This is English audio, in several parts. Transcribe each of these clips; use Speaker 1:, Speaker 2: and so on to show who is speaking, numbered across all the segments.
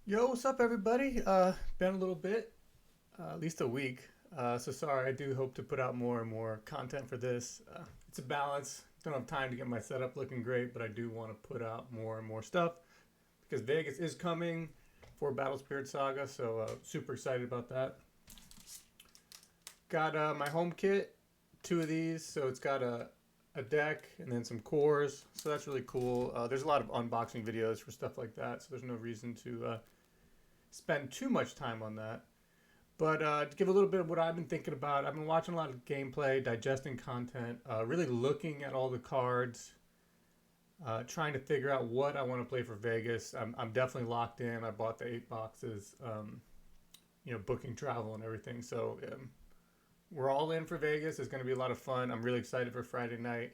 Speaker 1: Yo, what's up, everybody? Been a little bit, at least a week. So sorry. I do hope to put out more and more content for this. It's a balance. Don't have time to get my setup looking great, but I do want to put out more and more stuff because Vegas is coming for Battle Spirit Saga. So super excited about that. Got my home kit, two of these. So it's got a deck and then some cores. So that's really cool. There's a lot of unboxing videos for stuff like that. So there's no reason to spend too much time on that. But to give a little bit of what I've been thinking about, I've been watching a lot of gameplay, digesting content, really looking at all the cards, trying to figure out what I want to play for Vegas. I'm definitely locked in. I bought the 8 boxes, booking travel and everything. So we're all in for Vegas. It's going to be a lot of fun. I'm really excited for Friday night.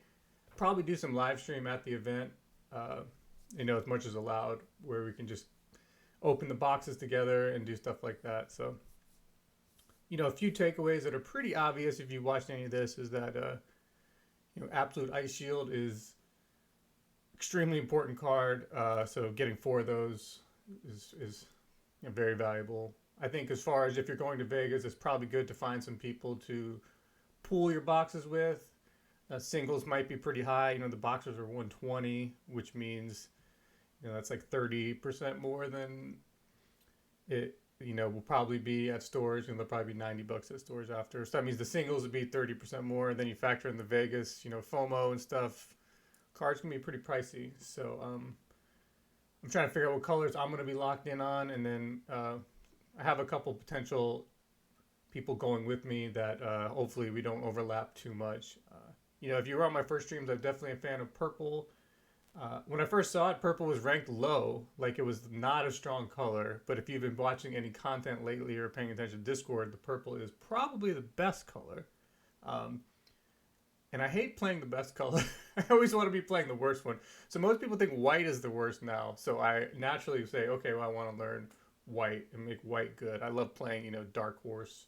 Speaker 1: Probably do some live stream at the event, uh, as much as allowed, where we can just open the boxes together and do stuff like that. So a few takeaways that are pretty obvious if you watched any of this is that Absolute Ice Shield is extremely important card. So getting 4 of those is very valuable. I think as far as if you're going to Vegas, it's probably good to find some people to pool your boxes with. Singles might be pretty high. The boxes are 120, which means that's like 30% more than it will probably be at stores, and they'll probably be $90 at stores after. So that means the singles would be 30% more. And then you factor in the Vegas, FOMO and stuff. Cards can be pretty pricey. So I'm trying to figure out what colors I'm going to be locked in on, and then I have a couple potential people going with me that hopefully we don't overlap too much. If you were on my first streams, I'm definitely a fan of purple. When I first saw it, purple was ranked low, like it was not a strong color. But if you've been watching any content lately or paying attention to Discord, the purple is probably the best color. Um, and I hate playing the best color. I always want to be playing the worst one. So most people think white is the worst now. So I naturally say, okay, well, I want to learn white and make white good. I love playing, Dark Horse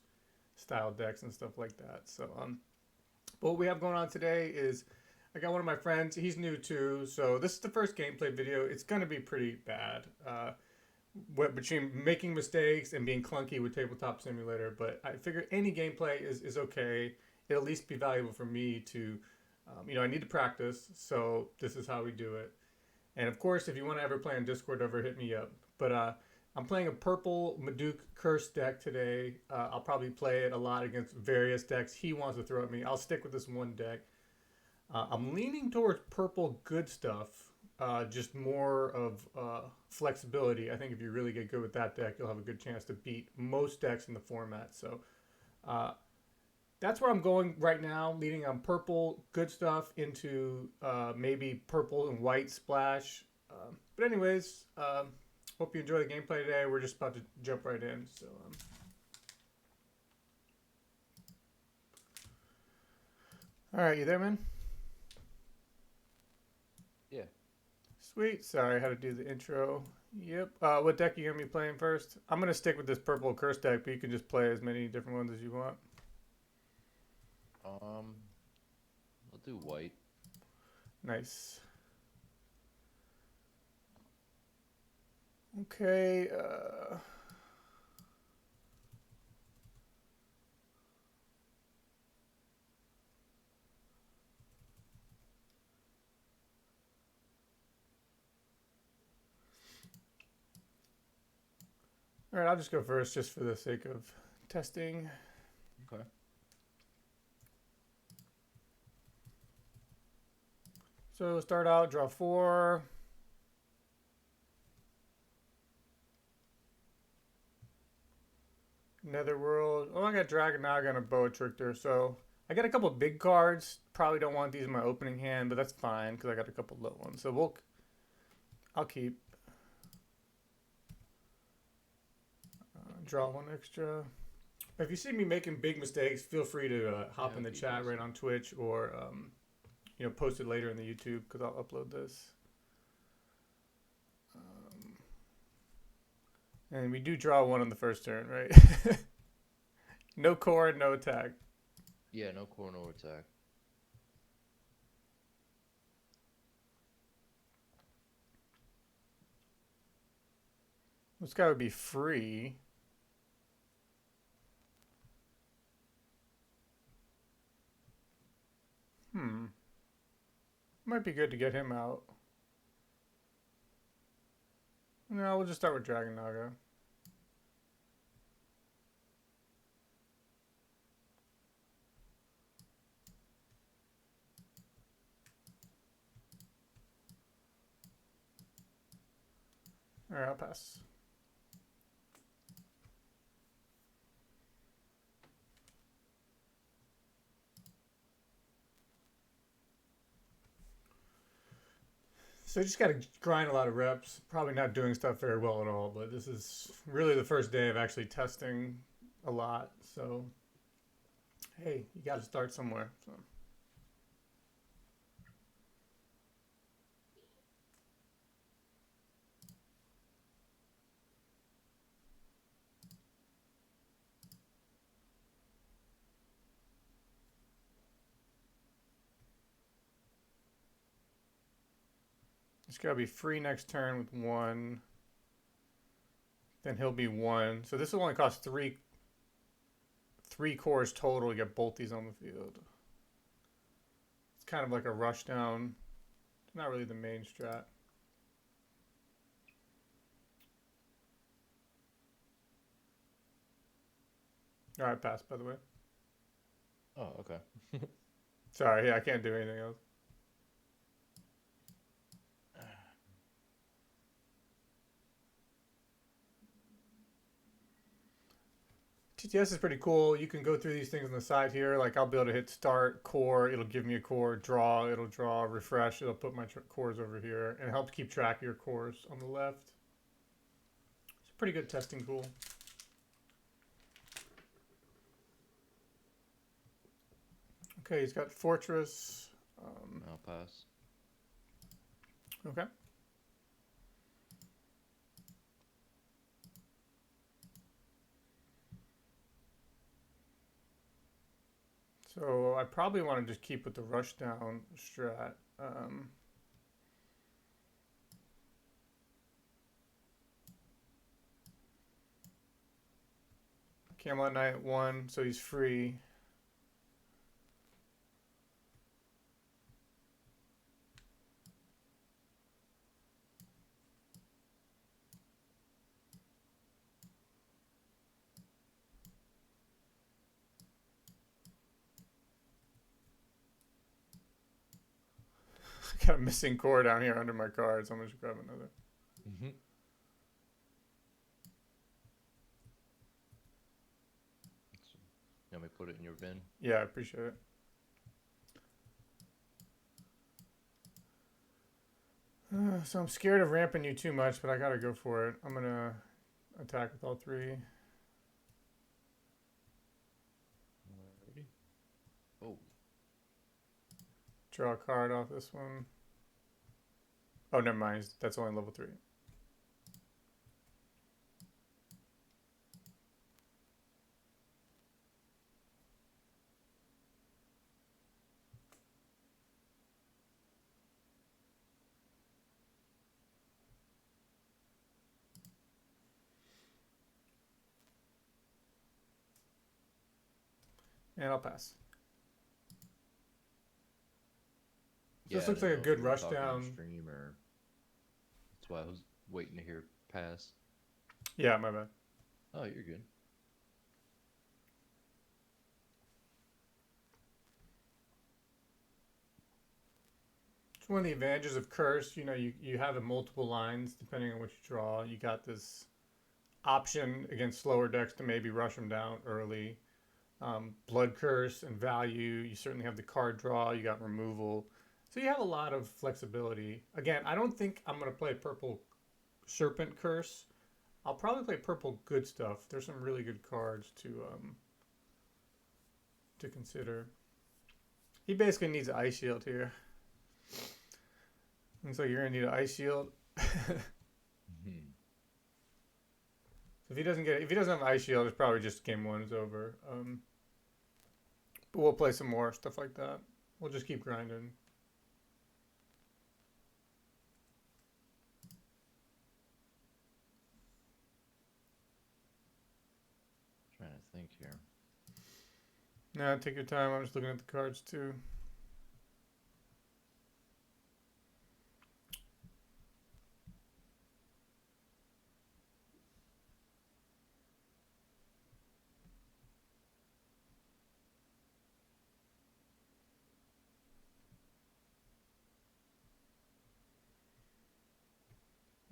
Speaker 1: style decks and stuff like that. So, but what we have going on today is I got one of my friends. He's new too, so this is the first gameplay video. It's gonna be pretty bad. Between making mistakes and being clunky with Tabletop Simulator, but I figure any gameplay is okay. It'll at least be valuable for me to, I need to practice, so this is how we do it. And of course, if you want to ever play on Discord, ever hit me up. But I'm playing a purple Maduke Curse deck today. I'll probably play it a lot against various decks he wants to throw at me. I'll stick with this one deck. I'm leaning towards purple good stuff, just more of flexibility. I think if you really get good with that deck, you'll have a good chance to beat most decks in the format. So uh, that's where I'm going right now, leading on purple good stuff into maybe purple and white splash. But anyways, hope you enjoy the gameplay today. We're just about to jump right in. So. All right, you there, man?
Speaker 2: Yeah.
Speaker 1: Sweet. Sorry, I had to do the intro. Yep. What deck are you going to be playing first? I'm going to stick with this purple curse deck, but you can just play as many different ones as you want.
Speaker 2: Um, I'll do white.
Speaker 1: Nice. Okay. All right, I'll just go first just for the sake of testing.
Speaker 2: Okay.
Speaker 1: So start out, draw 4. Netherworld. Oh, I got Dragon Naga and a Boa Trickster. So I got a couple big cards. Probably don't want these in my opening hand, but that's fine because I got a couple low ones. So I'll keep. Draw 1 extra. If you see me making big mistakes, feel free to hop in the chat right on Twitch or post it later in the YouTube because I'll upload this. And we do draw 1 on the first turn, right? No core, no attack.
Speaker 2: Yeah, no core, no attack.
Speaker 1: This guy would be free. Might be good to get him out. No, we'll just start with Dragon Naga. Alright, I'll pass. So you just got to grind a lot of reps. Probably not doing stuff very well at all, but this is really the first day of actually testing a lot. So, hey, you got to start somewhere. So. It's got to be free next turn with 1. Then he'll be 1. So this will only cost 3 cores total to get both these on the field. It's kind of like a rush down. It's not really the main strat. Alright, pass, by the way.
Speaker 2: Oh, okay.
Speaker 1: Sorry, yeah, I can't do anything else. TTS is pretty cool. You can go through these things on the side here. Like I'll be able to hit start, core, it'll give me a core, draw, it'll draw, refresh, it'll put my cores over here, and it helps keep track of your cores on the left. It's a pretty good testing tool. Okay, he's got Fortress.
Speaker 2: I'll pass.
Speaker 1: Okay. So I probably want to just keep with the rush down strat. Camelot Knight at 1, so he's free. Got a missing core down here under my cards. I'm going to grab another.
Speaker 2: Mm-hmm. Let me put it in your bin.
Speaker 1: Yeah, I appreciate it. So I'm scared of ramping you too much, but I got to go for it. I'm going to attack with all 3.
Speaker 2: Alrighty. Oh.
Speaker 1: Draw a card off this one. Oh, never mind. That's only level 3. And I'll pass.
Speaker 2: Yeah,
Speaker 1: this looks like a good rush down.
Speaker 2: Stream or... That's why I was waiting to hear pass.
Speaker 1: Yeah, my bad.
Speaker 2: Oh, you're good.
Speaker 1: It's one of the advantages of Curse. You know, you have multiple lines depending on what you draw. You got this option against slower decks to maybe rush them down early. Blood Curse and value. You certainly have the card draw. You got removal. So you have a lot of flexibility. Again, I don't think I'm going to play purple Serpent Curse. I'll probably play purple good stuff. There's some really good cards to consider. He basically needs an Ice Shield here. Looks like you're going to need an Ice Shield.
Speaker 2: Mm-hmm.
Speaker 1: So if he doesn't have an Ice Shield, it's probably just game 1 is over. But we'll play some more stuff like that. We'll just keep grinding.
Speaker 2: think here.
Speaker 1: No, take your time. I'm just looking at the cards too.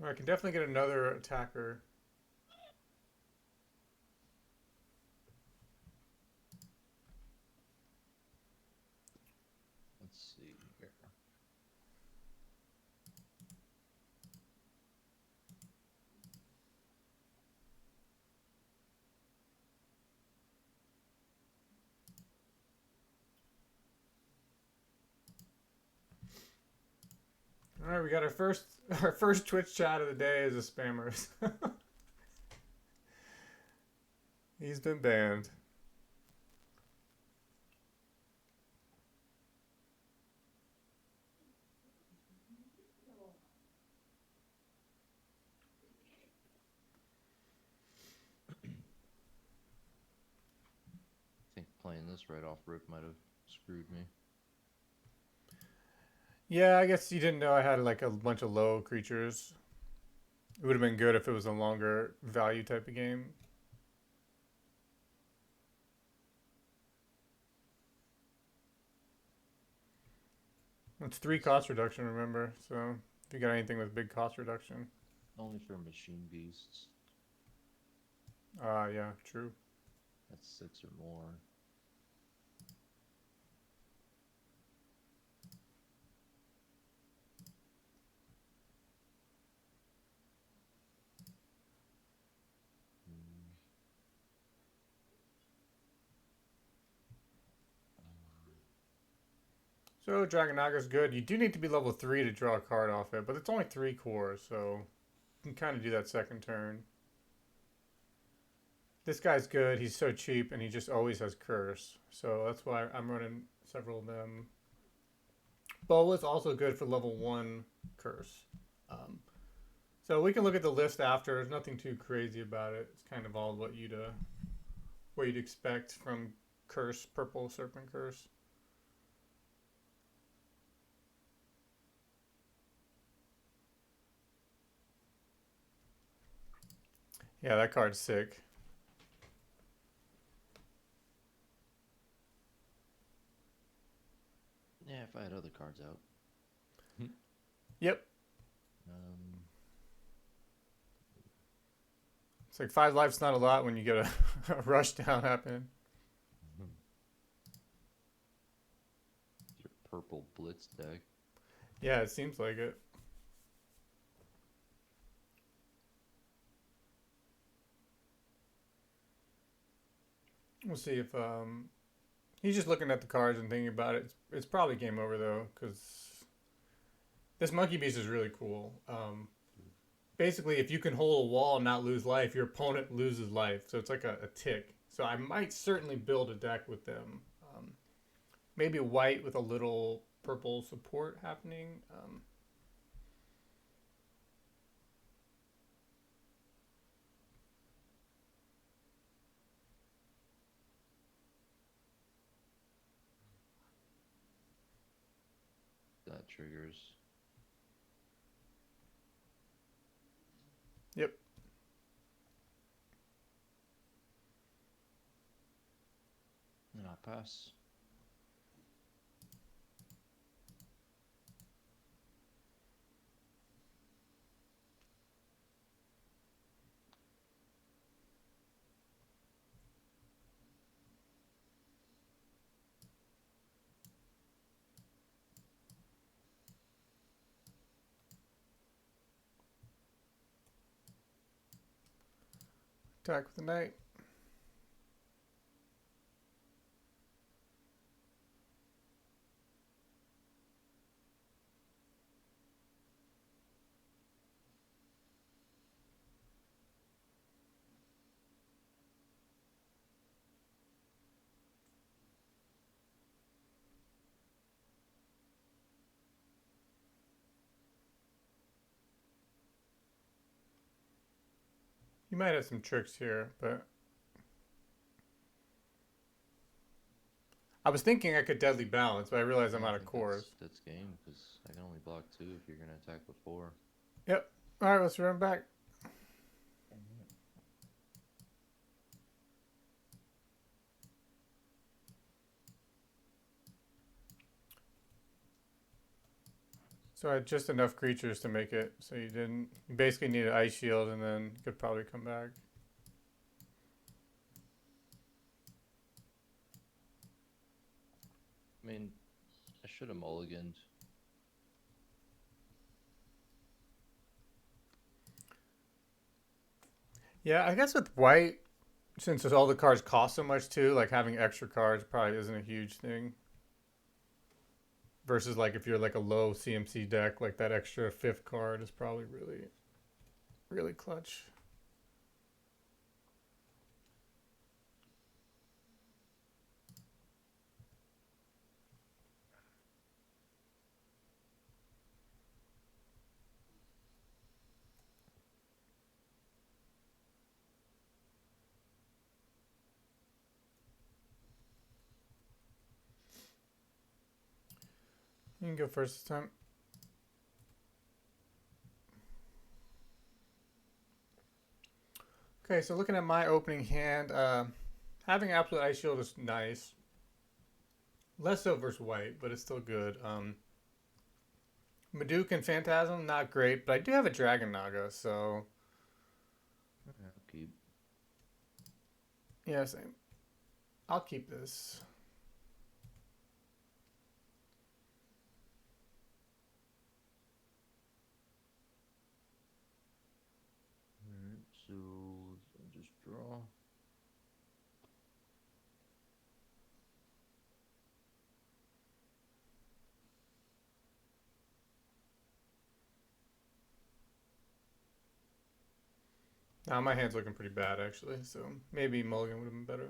Speaker 1: I can definitely get another attacker.
Speaker 2: Let's see here.
Speaker 1: All right, we got our first Twitch chat of the day is a spammers. He's been banned.
Speaker 2: I think playing this right off rip might have screwed me.
Speaker 1: Yeah, I guess you didn't know I had like a bunch of low creatures. It would have been good if it was a longer value type of game. It's 3 cost reduction, remember? So if you got anything with big cost reduction.
Speaker 2: Only for machine beasts.
Speaker 1: Yeah, true.
Speaker 2: That's 6 or more.
Speaker 1: So Dragonaga's good. You do need to be level 3 to draw a card off it, but it's only 3 cores, so you can kind of do that second turn. This guy's good. He's so cheap, and he just always has curse. So that's why I'm running several of them. Boa's also good for level 1 curse. So we can look at the list after. There's nothing too crazy about it. It's kind of all what you'd expect from curse, purple serpent curse. Yeah, that card's sick.
Speaker 2: Yeah, if I had other cards out.
Speaker 1: Yep.
Speaker 2: Um,
Speaker 1: It's like 5 life's not a lot when you get a rush down happening.
Speaker 2: your purple blitz deck.
Speaker 1: Yeah, it seems like it. We'll see if he's just looking at the cards and thinking about it. It's probably game over though, because this monkey beast is really cool. Basically, if you can hold a wall and not lose life, your opponent loses life. So it's like a tick. So I might certainly build a deck with them. Maybe white with a little purple support happening.
Speaker 2: That triggers.
Speaker 1: Yep.
Speaker 2: And I pass.
Speaker 1: Attack with the knight. You might have some tricks here, but I was thinking I could deadly balance, but I realized I'm
Speaker 2: Yeah, I
Speaker 1: out of
Speaker 2: think
Speaker 1: cores.
Speaker 2: that's game because I can only block 2 if you're gonna attack with 4.
Speaker 1: Yep. All right, let's run back. So I had just enough creatures to make it, so you didn't. You basically need an ice shield, and then you could probably come back.
Speaker 2: I mean, I should have mulliganed.
Speaker 1: Yeah, I guess with white, since all the cards cost so much too, like having extra cards probably isn't a huge thing. Versus like if you're like a low CMC deck, like that extra fifth card is probably really, really clutch. You can go first this time. Okay, so looking at my opening hand, having Absolute Ice Shield is nice. Less so versus white, but it's still good. Maduke and Phantasm, not great, but I do have a Dragon Naga, so
Speaker 2: Okay, I'll keep.
Speaker 1: yeah, same. I'll keep this.
Speaker 2: Alright, so I'll just draw.
Speaker 1: Now my hand's looking pretty bad actually, so maybe Mulligan would have been better.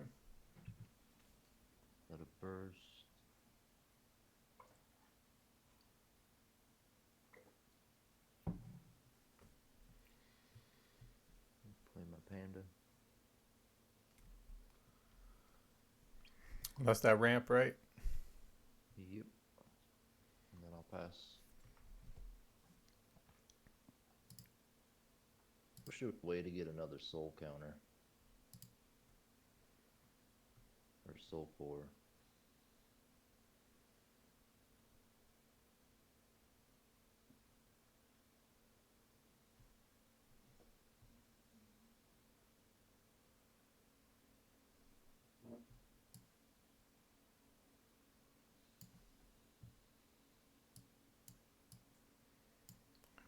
Speaker 2: Let it burst. Play my panda.
Speaker 1: That's that ramp, right?
Speaker 2: Yep. And then I'll pass. Wish there was a way to get another soul counter. Or soul core.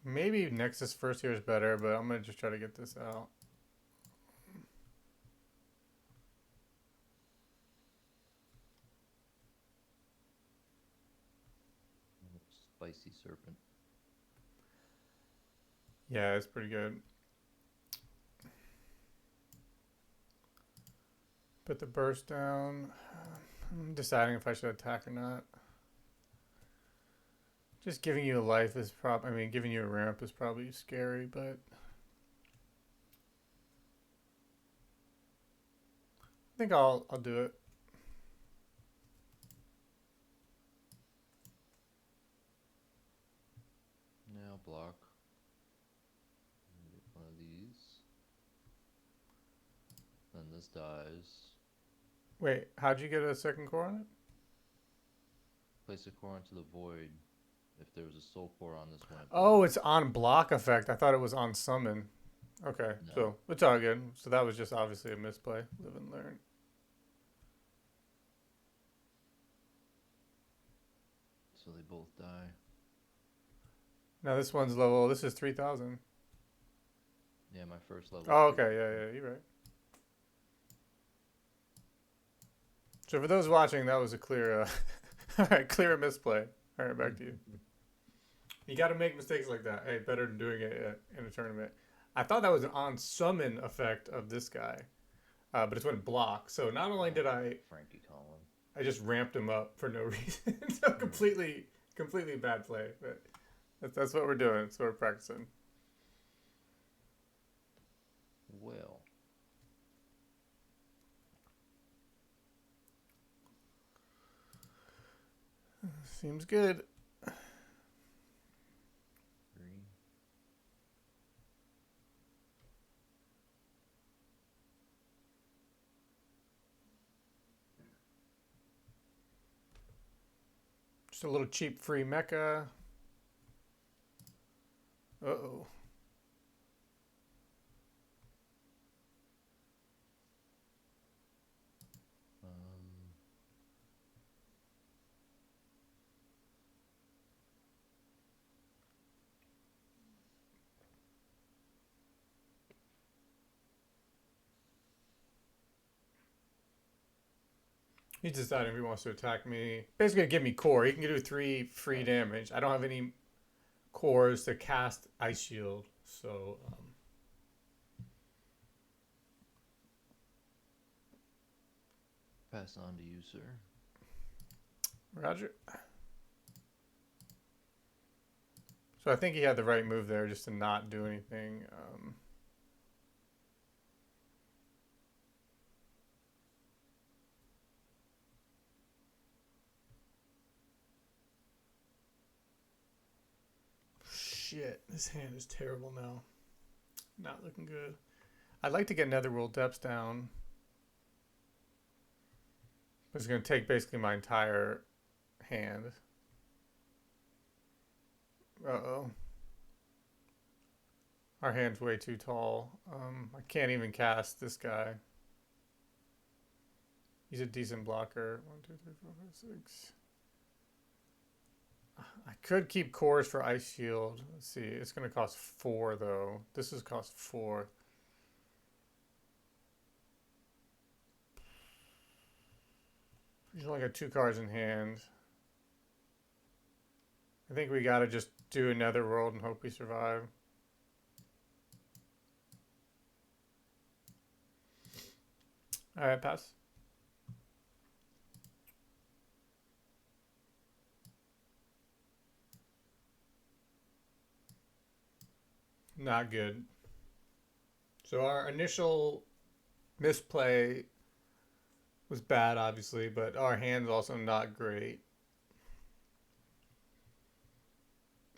Speaker 1: Maybe Nexus first here is better, but I'm gonna just try to get this out.
Speaker 2: Spicy serpent.
Speaker 1: Yeah, it's pretty good. Put the burst down. I'm deciding if I should attack or not. Just giving you a life is I mean, giving you a ramp is probably scary, but I think I'll do it.
Speaker 2: Now block. Get one of these. Then this dies.
Speaker 1: Wait, how'd you get a second core on it?
Speaker 2: Place a core into the void. If there was a soul core on this one.
Speaker 1: Oh, it's on block effect. I thought it was on summon. Okay,
Speaker 2: No.
Speaker 1: so it's all good. So that was just obviously a misplay. Live and learn.
Speaker 2: So they both die.
Speaker 1: Now this one's level. This is 3,000.
Speaker 2: Yeah, my first level.
Speaker 1: Oh, okay. Yeah, you're right. So for those watching, that was a clear, all right, clear misplay. All right, back to you. You got to make mistakes like that. Hey, better than doing it in a tournament. I thought that was an on summon effect of this guy, but it's went block. So not only did
Speaker 2: Frankie Collin.
Speaker 1: I just ramped him up for no reason. So completely bad play. But that's what we're doing. That's what we're practicing.
Speaker 2: Well.
Speaker 1: Seems good.
Speaker 2: 3.
Speaker 1: Just a little cheap free mecha. Uh-oh. He's deciding if he wants to attack me. Basically, give me core. He can do 3 free damage. I don't have any cores to cast Ice Shield, so
Speaker 2: Pass on to you, sir.
Speaker 1: Roger. So I think he had the right move there, just to not do anything. Shit, this hand is terrible now. Not looking good. I'd like to get Netherworld Depths down. It's going to take basically my entire hand. Uh-oh. Our hand's way too tall. I can't even cast this guy. He's a decent blocker. 1, 2, 3, 4, 5, 6. I could keep cores for Ice Shield. Let's see. It's going to cost 4, though. This is cost 4. He's only got 2 cards in hand. I think we got to just do another world and hope we survive. Alright, pass. Not good. So our initial misplay was bad, obviously, but our hand's also not great.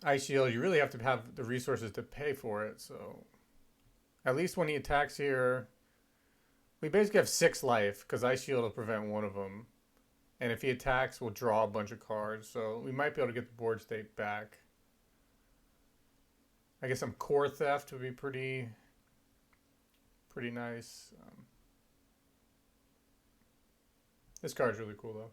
Speaker 1: Ice Shield, you really have to have the resources to pay for it, so at least when he attacks here, we basically have 6 life, because Ice Shield will prevent one of them. And if he attacks, we'll draw a bunch of cards, so we might be able to get the board state back. I guess some core theft would be pretty nice. This card's really cool, though.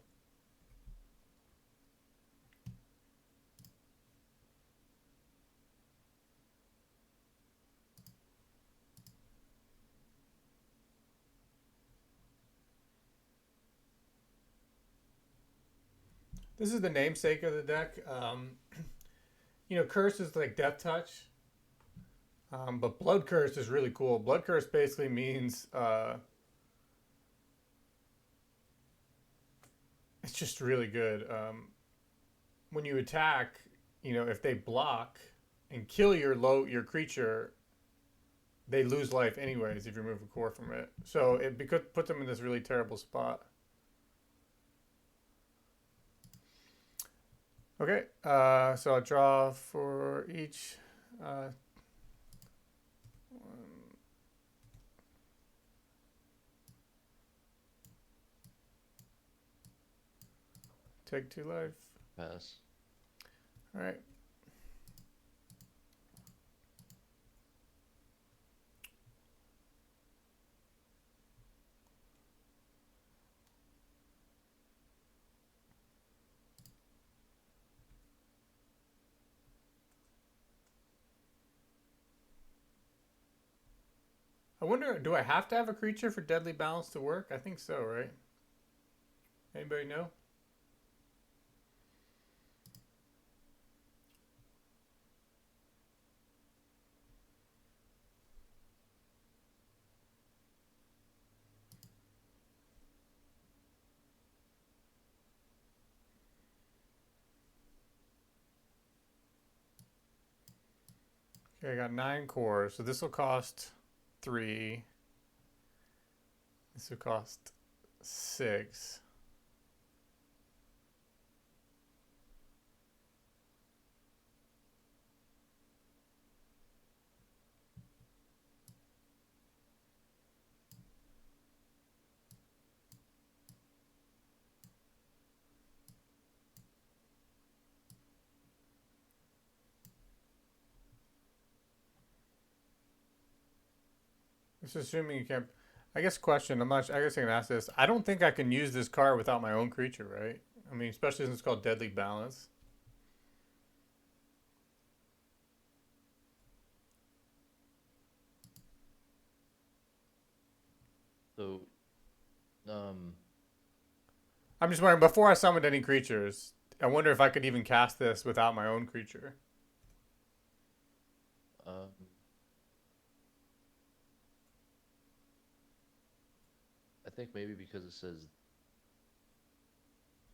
Speaker 1: This is the namesake of the deck. You know, Curse is like Death Touch. But Blood Curse is really cool. Blood Curse basically means it's just really good. When you attack, you know, if they block and kill your creature, they lose life anyways if you remove a core from it. So it puts them in this really terrible spot. Okay, so I'll draw for each. Take 2 life.
Speaker 2: Pass.
Speaker 1: All right. I wonder, do I have to have a creature for Deadly Balance to work? I think so, right? Anybody know? Okay, I got 9 cores, so this will cost 3. This will cost 6. It's assuming you can't. I guess question. I'm not. I guess I can ask this. I don't think I can use this card without my own creature, right? I mean, especially since it's called Deadly Balance.
Speaker 2: So, um,
Speaker 1: I'm just wondering. Before I summoned any creatures, I wonder if I could even cast this without my own creature.
Speaker 2: um, I think maybe because it says,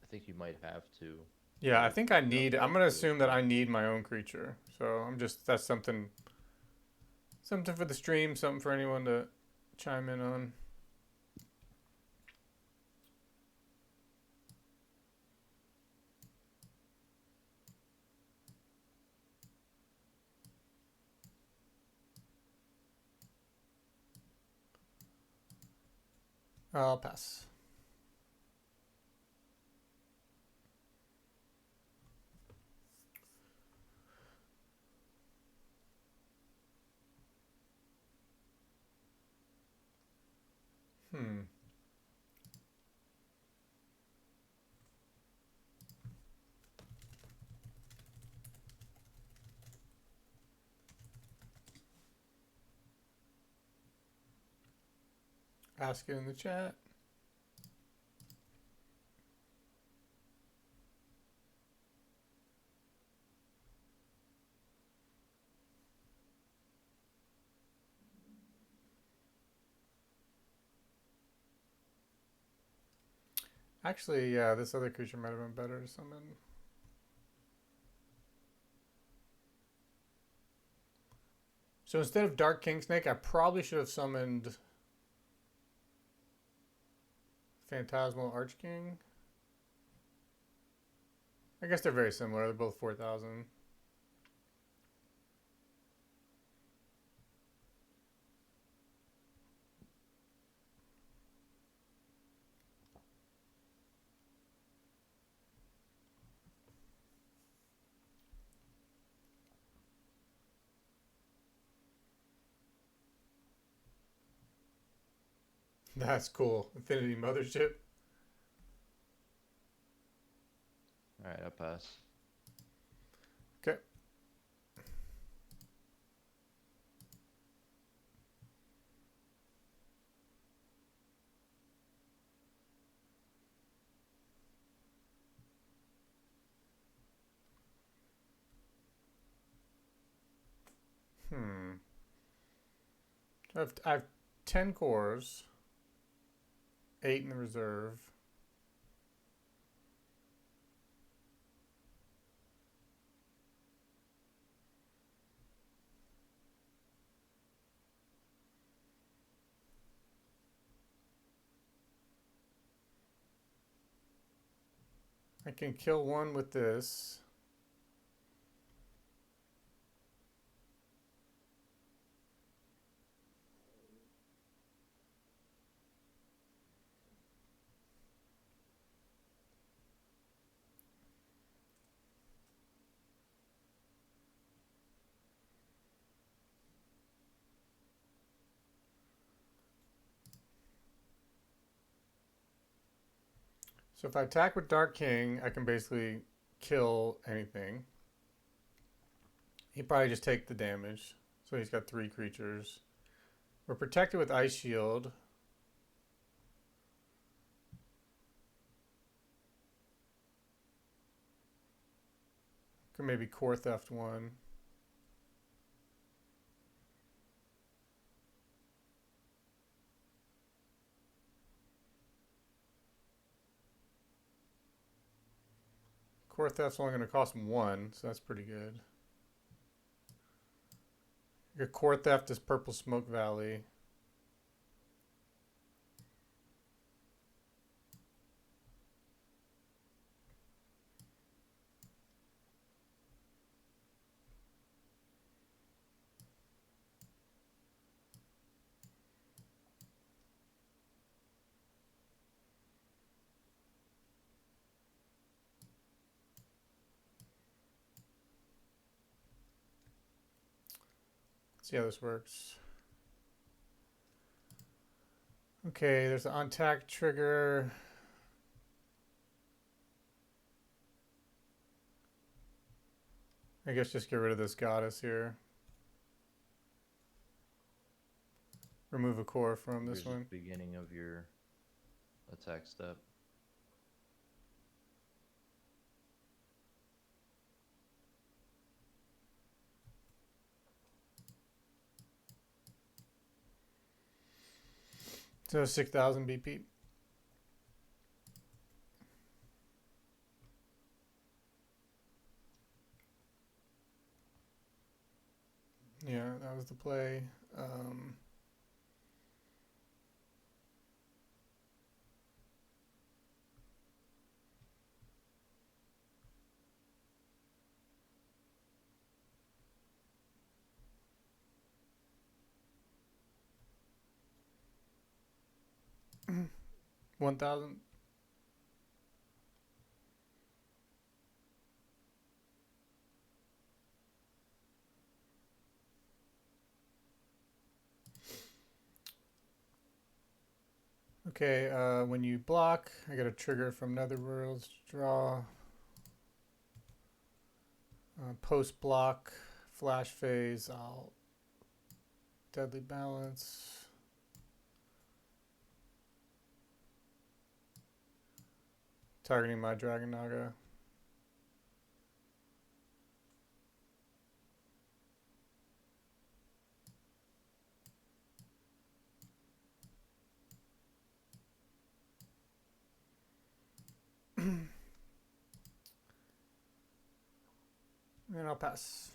Speaker 2: I think you might have to.
Speaker 1: Yeah, I
Speaker 2: But
Speaker 1: think I
Speaker 2: no,
Speaker 1: need. I'm
Speaker 2: no,
Speaker 1: gonna
Speaker 2: for this
Speaker 1: assume that
Speaker 2: one.
Speaker 1: I need my own creature. So I'm just. That's something. Something for the stream. Something for anyone to chime in on. I'll pass. Hmm. Ask it in the chat. Actually, yeah, this other creature might have been better to summon. So instead of Dark King Snake, I probably should have summoned Phantasmal Archking. I guess they're very similar. They're both 4,000. That's cool. Infinity Mothership.
Speaker 2: All right, I'll pass.
Speaker 1: Okay. Hmm. I have 10 cores, 8 in the reserve. I can kill one with this. So if I attack with Dark King, I can basically kill anything. He'd probably just take the damage. So he's got 3 creatures. We're protected with Ice Shield. Could maybe Core Theft one. Core Theft's only going to cost 1, so that's pretty good. Your Core Theft is Purple Smoke Valley. Let's see how this works. Okay, there's an untack trigger. I guess just get rid of this goddess here. Remove a core from this
Speaker 2: Here's the
Speaker 1: one.
Speaker 2: beginning of your attack step.
Speaker 1: So 6,000 BP. Yeah, that was the play. 1,000. Okay, when you block, I get a trigger from Netherworlds. Draw. Post block, flash phase. I'll deadly balance. Targeting my Dragon Naga. And I'll pass.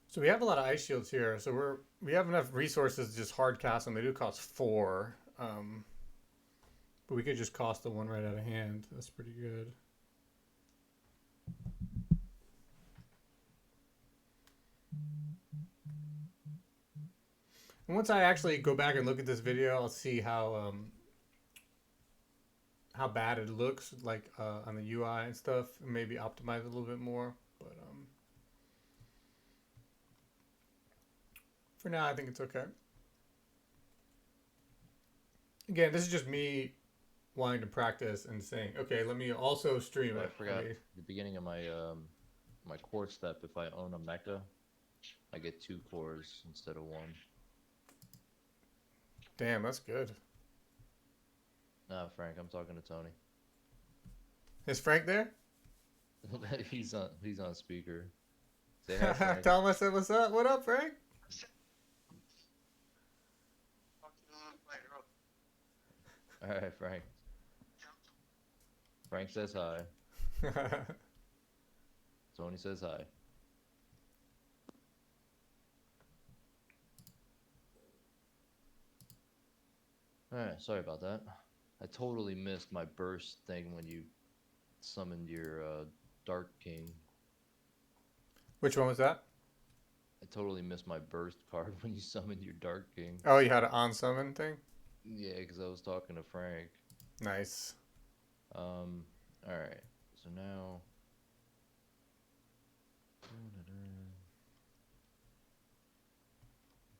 Speaker 1: So we have a lot of ice shields here. So we have enough resources to just hard cast them. They do cost 4. But we could just cost the one right out of hand. That's pretty good. And once I actually go back and look at this video, I'll see how bad it looks like on the UI and stuff, and maybe optimize it a little bit more. But for now, I think it's okay. Again, this is just me wanting to practice and saying, okay, let me also stream
Speaker 2: Oh,
Speaker 1: it.
Speaker 2: I forgot the beginning of my my core step. If I own a mecha, I get 2 cores instead of 1.
Speaker 1: Damn, that's good.
Speaker 2: Nah, Frank, I'm talking to Tony.
Speaker 1: Is Frank there?
Speaker 2: he's on speaker. Say hi, Frank.
Speaker 1: Tell him I said what's up. What up, Frank?
Speaker 2: All right, Frank. Frank says hi. Tony says hi. Alright, sorry about that. I totally missed my burst thing when you summoned your Dark King.
Speaker 1: Which one was that?
Speaker 2: I totally missed my burst card when you summoned your Dark King.
Speaker 1: Oh, you had an on summon thing?
Speaker 2: Yeah, because I was talking to Frank.
Speaker 1: Nice.
Speaker 2: Alright, so now...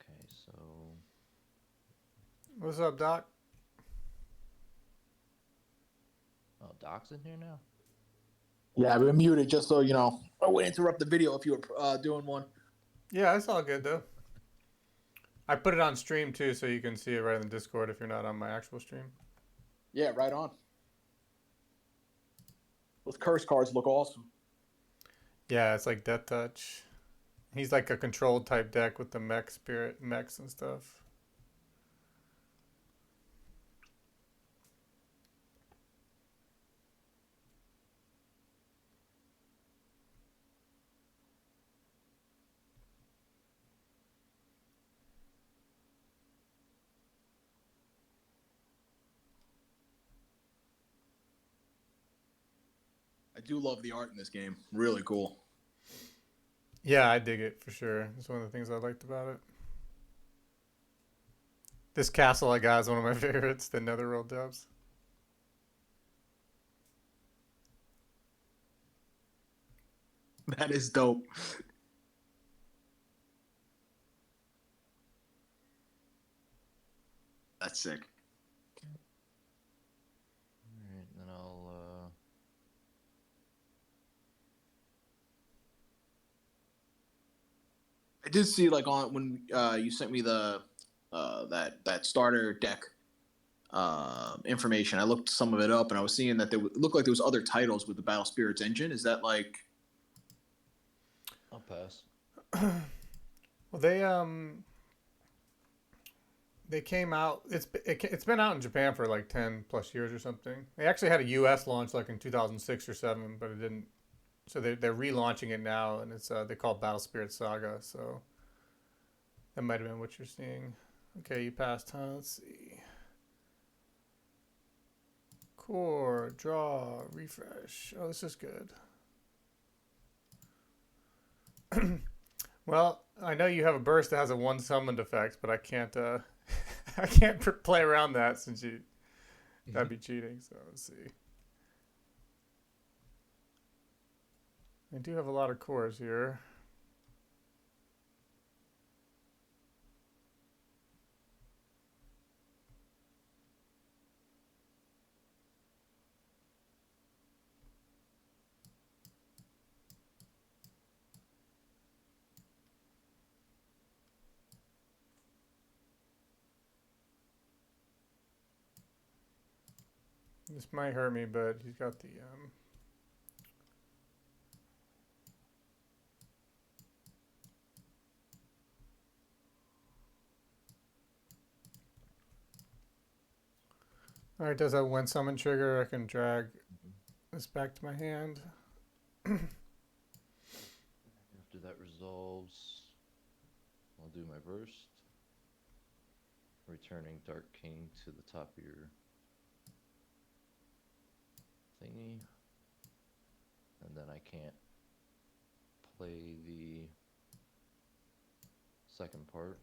Speaker 2: Okay, so...
Speaker 1: What's up, Doc?
Speaker 2: Oh, Doc's in here now?
Speaker 3: Yeah, I've been muted just so you know. I wouldn't interrupt the video if you were doing one.
Speaker 1: Yeah, it's all good though. I put it on stream too, so you can see it right in the Discord if you're not on my actual stream.
Speaker 3: Yeah, right on. Those curse cards look awesome.
Speaker 1: Yeah, it's like Death Touch. He's like a controlled type deck with the mech spirit mechs and stuff.
Speaker 3: I do love the art in this game. Really cool.
Speaker 1: Yeah, I dig it for sure. It's one of the things I liked about it. This castle I got is one of my favorites, the Netherworld dubs.
Speaker 3: That is dope. That's sick.
Speaker 2: Alright, then I'll
Speaker 3: I did see like on when you sent me the that starter deck information. I looked some of it up, and I was seeing that looked like there was other titles with the Battle Spirits engine. Is that like?
Speaker 2: I'll pass.
Speaker 1: Well, they came out. It's been out in Japan for like 10+ years or something. They actually had a U.S. launch like in 2006 or 7, but it didn't. So they're relaunching it now, and it's they call it Battle Spirit Saga. So that might have been what you're seeing. Okay, you passed, huh? Let's see. Core, draw, refresh. Oh, this is good. Well, I know you have a burst that has a 1 summoned effect, but I can't. I can't play around that since that'd be cheating. So let's see. I do have a lot of cores here. This might hurt me, but he's got the all right, does that 1 summon trigger? I can drag this back to my hand.
Speaker 2: After that resolves, I'll do my burst. Returning Dark King to the top of your thingy. And then I can't play the second part.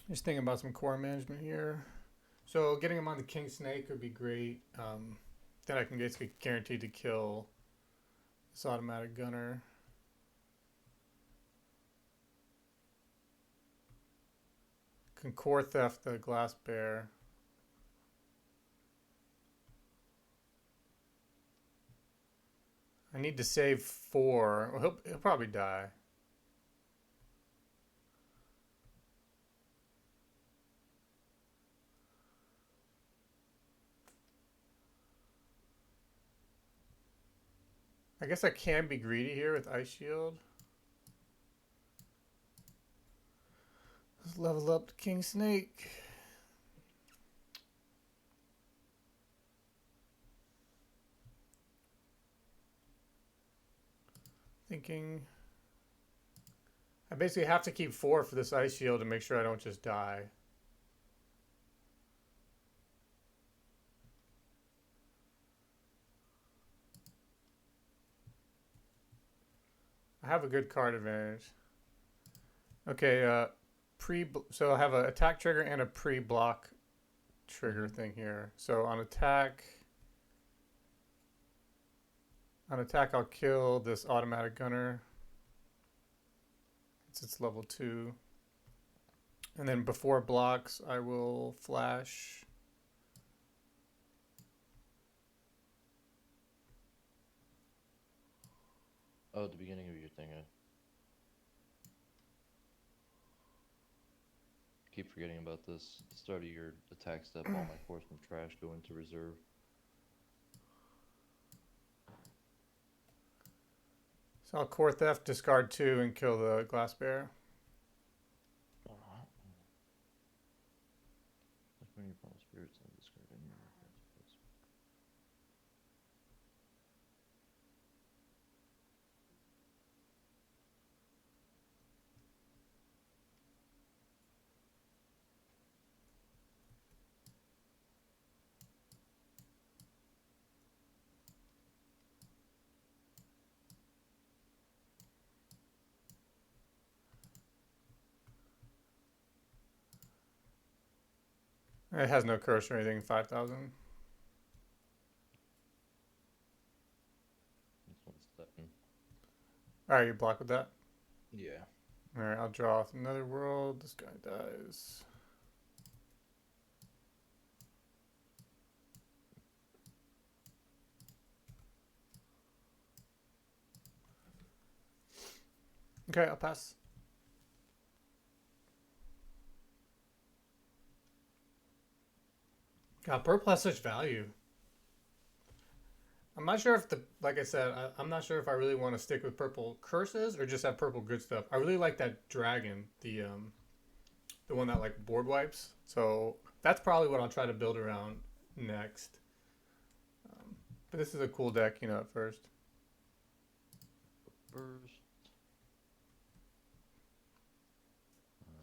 Speaker 1: Just thinking about some core management here. So getting him on the King Snake would be great. Then I can basically guaranteed to kill this automatic gunner. Can core theft the glass bear. I need to save 4. Well, he'll probably die. I guess I can be greedy here with Ice Shield. Let's level up the King Snake. Thinking I basically have to keep 4 for this Ice Shield to make sure I don't just die. I have a good card advantage. Okay, so I have an attack trigger and a pre-block trigger thing here. So on attack, I'll kill this automatic gunner. It's level 2. And then before blocks, I will flash.
Speaker 2: Oh, at the beginning of your thing, I keep forgetting about this. At the start of your attack step, all my force from trash go into reserve.
Speaker 1: So I'll core theft, discard 2, and kill the glass bear.
Speaker 2: Like when you promise spirits and discard any of your cards.
Speaker 1: It has no curse or anything. 5,000.
Speaker 2: Just 1 second.
Speaker 1: All right, you block with that.
Speaker 2: Yeah.
Speaker 1: All right, I'll draw off another world. This guy dies. Okay, I'll pass. God, purple has such value. I'm not sure if like I said, I'm not sure if I really want to stick with purple curses or just have purple good stuff. I really like that dragon, the one that like board wipes. So that's probably what I'll try to build around next. But this is a cool deck, at first.
Speaker 2: Burst. Um,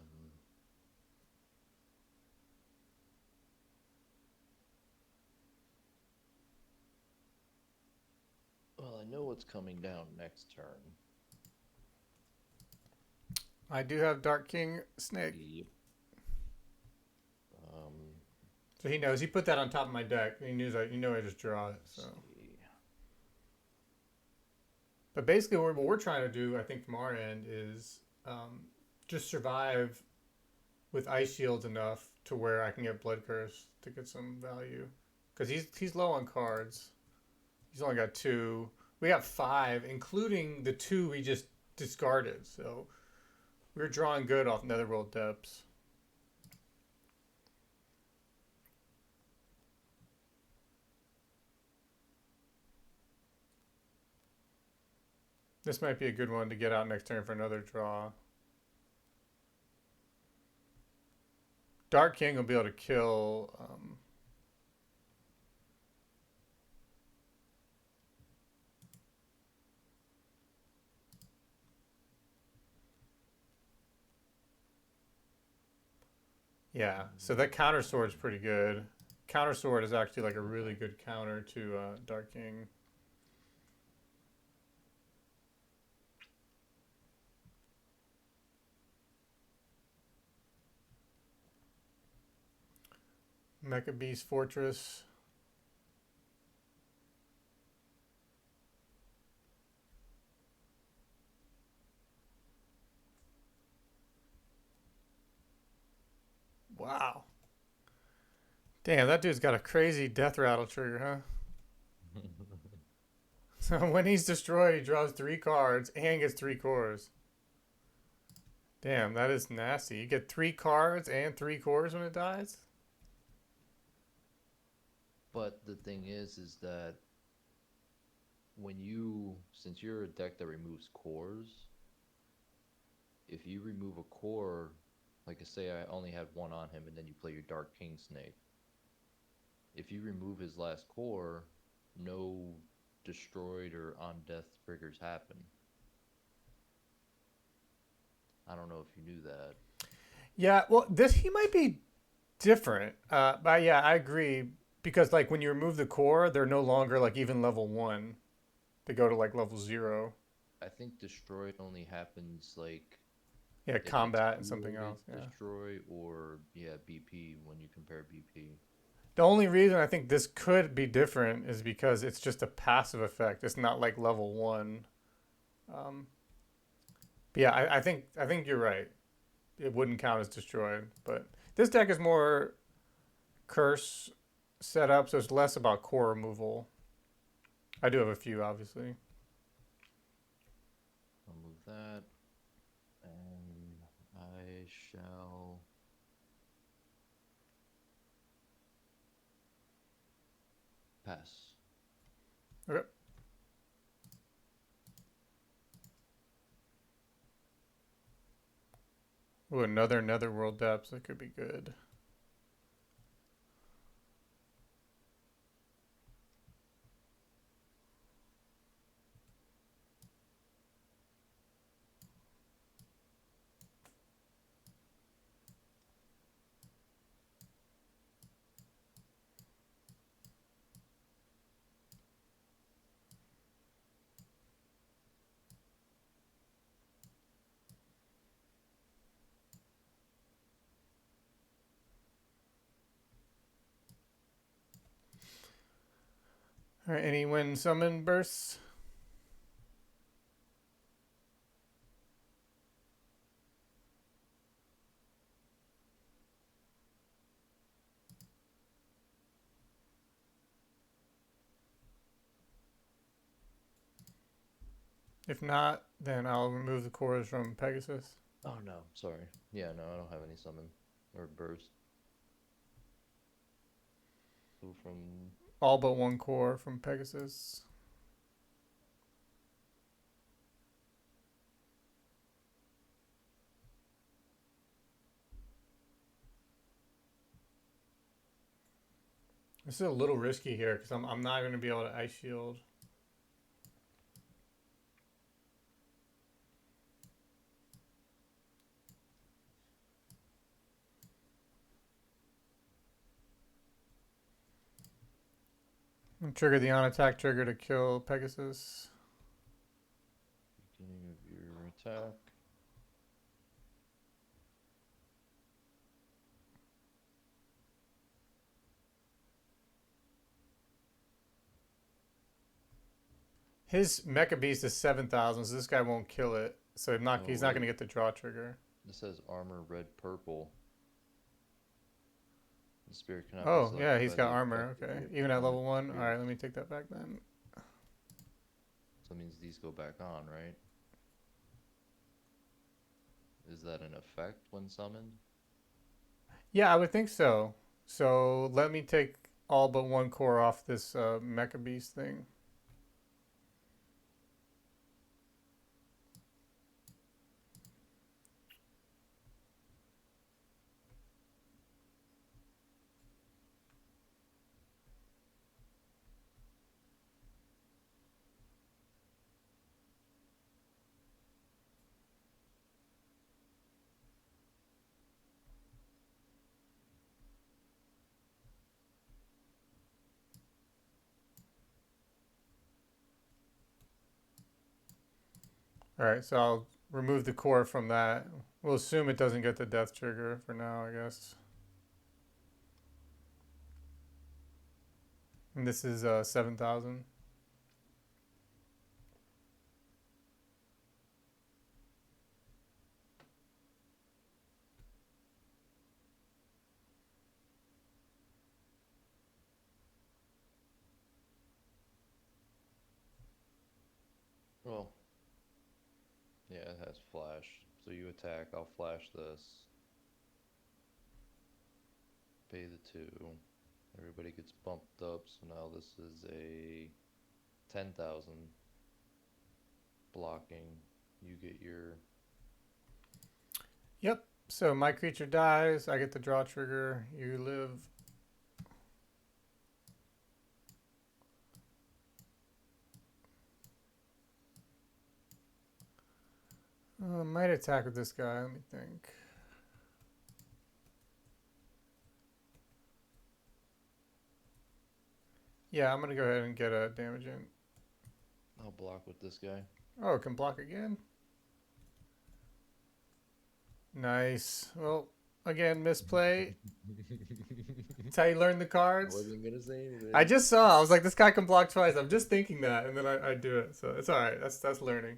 Speaker 2: well, I know what's coming down next turn.
Speaker 1: I do have Dark King Snake.
Speaker 2: Yep.
Speaker 1: So he knows. He put that on top of my deck. He knew I just draw it. So. But basically, what we're trying to do, I think, from our end, is just survive with ice shields enough to where I can get Blood Curse to get some value. Because he's low on cards. He's only got 2. We got 5, including the 2 we just discarded. So we're drawing good off Netherworld Depths. This might be a good one to get out next turn for another draw. Dark King will be able to kill. Yeah, so that counter sword is pretty good. Counter sword is actually like a really good counter to Dark King. Mecha Beast Fortress. Wow. Damn, that dude's got a crazy death rattle trigger, huh? So when he's destroyed, he draws 3 cards and gets 3 cores. Damn, that is nasty. You get 3 cards and 3 cores when it dies?
Speaker 2: But the thing is that since you're a deck that removes cores, if you remove a core, like I say, I only had 1 on him, and then you play your Dark King Snake. If you remove his last core, no destroyed or on death triggers happen. I don't know if you knew that.
Speaker 1: Yeah, well, he might be different. But yeah, I agree. Because like when you remove the core, they're no longer like even level 1. They go to like level 0.
Speaker 2: I think destroyed only happens like
Speaker 1: combat and something else. Yeah.
Speaker 2: Destroy or BP when you compare BP.
Speaker 1: The only reason I think this could be different is because it's just a passive effect. It's not like level 1. But yeah, I think you're right. It wouldn't count as destroyed. But this deck is more curse set up, so it's less about core removal. I do have a few, obviously.
Speaker 2: I'll move that, and I shall pass.
Speaker 1: Okay. Ooh, another Netherworld Depths. That could be good. All right, any when summon bursts? If not, then I'll remove the cores from Pegasus.
Speaker 2: Oh no, sorry. Yeah, no, I don't have any summon or burst. So from
Speaker 1: All but one core from Pegasus. This is a little risky here because I'm not going to be able to Ice Shield. And trigger the on-attack trigger to kill Pegasus.
Speaker 2: beginning of your attack.
Speaker 1: His Mecha Beast is 7,000, so this guy won't kill it. So he's not
Speaker 2: wait.
Speaker 1: going to get the draw trigger.
Speaker 2: This says armor red purple. The spirit cannot be
Speaker 1: Oh,
Speaker 2: selected
Speaker 1: yeah, he's
Speaker 2: by
Speaker 1: got
Speaker 2: the
Speaker 1: armor.
Speaker 2: effect of
Speaker 1: Okay.
Speaker 2: your
Speaker 1: Even at level
Speaker 2: opponent's
Speaker 1: 1.
Speaker 2: spirit.
Speaker 1: Alright, let me take that back then.
Speaker 2: So it means these go back on, right? Is that an effect when summoned?
Speaker 1: Yeah, I would think so. So let me take all but one core off this Mecha Beast thing. Alright, so I'll remove the core from that. We'll assume it doesn't get the death trigger for now, I guess. And this is 7,000.
Speaker 2: Well, yeah, it has flash. So you attack, I'll flash this. Pay the 2. Everybody gets bumped up, so now this is a 10,000 blocking. You get your
Speaker 1: Yep. So my creature dies. I get the draw trigger. You live. Might attack with this guy. Let me think. Yeah, I'm going to go ahead and get a damage in.
Speaker 2: I'll block with this guy.
Speaker 1: Oh, it can block again. Nice. Well, again, misplay. That's how you learn the cards.
Speaker 2: Wasn't gonna say anything.
Speaker 1: I just saw. I was like, this guy can block twice. I'm just thinking that, and then I do it. So it's all right. That's learning.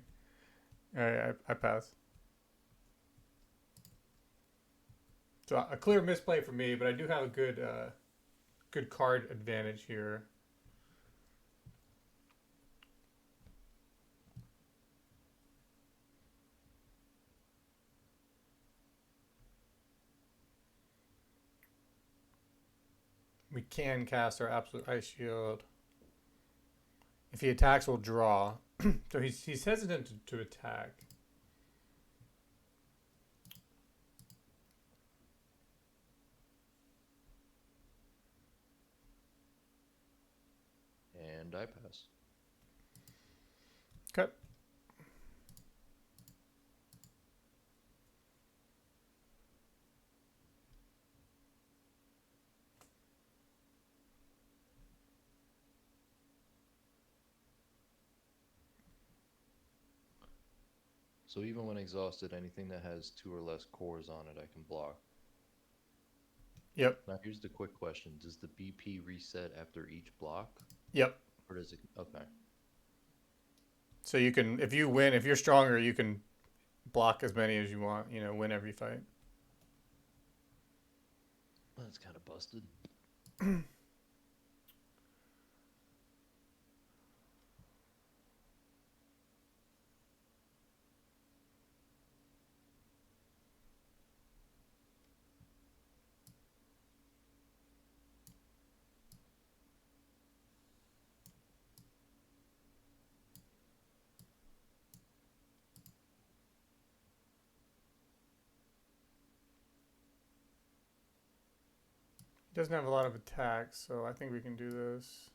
Speaker 1: All right, I pass. So a clear misplay for me, but I do have a good card advantage here. We can cast our Absolute Ice Shield. If he attacks, we'll draw. So he's hesitant to attack.
Speaker 2: And I pass.
Speaker 1: Okay.
Speaker 2: So even when exhausted, anything that has 2 or less cores on it, I can block.
Speaker 1: Yep.
Speaker 2: Now here's the quick question. Does the BP reset after each block?
Speaker 1: Yep.
Speaker 2: Or does it? Okay.
Speaker 1: So you can, if you win, if you're stronger, you can block as many as you want. You know, win every fight.
Speaker 2: That's kind of busted.
Speaker 1: He doesn't have a lot of attacks, so I think we can do this.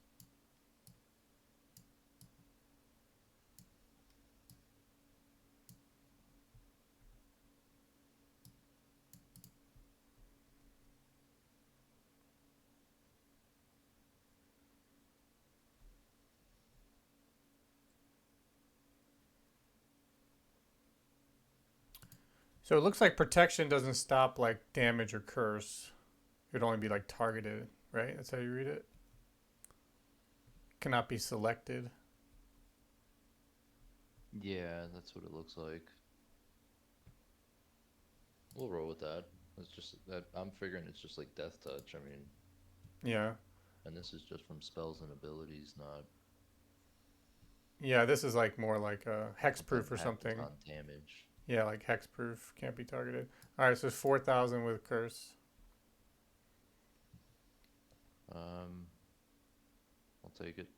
Speaker 1: So it looks like protection doesn't stop like damage or curse. It would only be like targeted, right? That's how you read it. Cannot be selected.
Speaker 2: Yeah, that's what it looks like. We'll roll with that. It's just that I'm figuring it's just like death touch. I mean,
Speaker 1: Yeah.
Speaker 2: and this is just from spells and abilities, not
Speaker 1: Yeah, this is like more like a hexproof or
Speaker 2: impact
Speaker 1: something.
Speaker 2: on damage.
Speaker 1: Yeah, like hexproof, can't be targeted. All right, so it's 4,000 with curse.
Speaker 2: Um, I'll take it.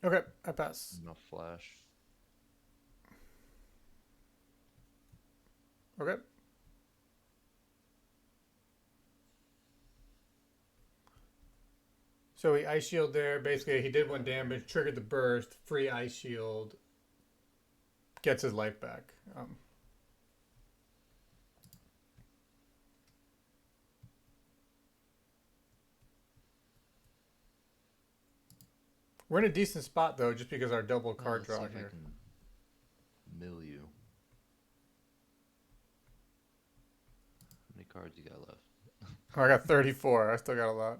Speaker 1: Okay, I pass.
Speaker 2: Enough flash.
Speaker 1: Okay. So he ice shield there. Basically, he did 1 damage, triggered the burst, free ice shield, gets his life back. We're in a decent spot though, just because our double card
Speaker 2: Let's see
Speaker 1: draw
Speaker 2: if
Speaker 1: here.
Speaker 2: I can mill you. How many cards you got left?
Speaker 1: Oh, I got 34. I still got a lot.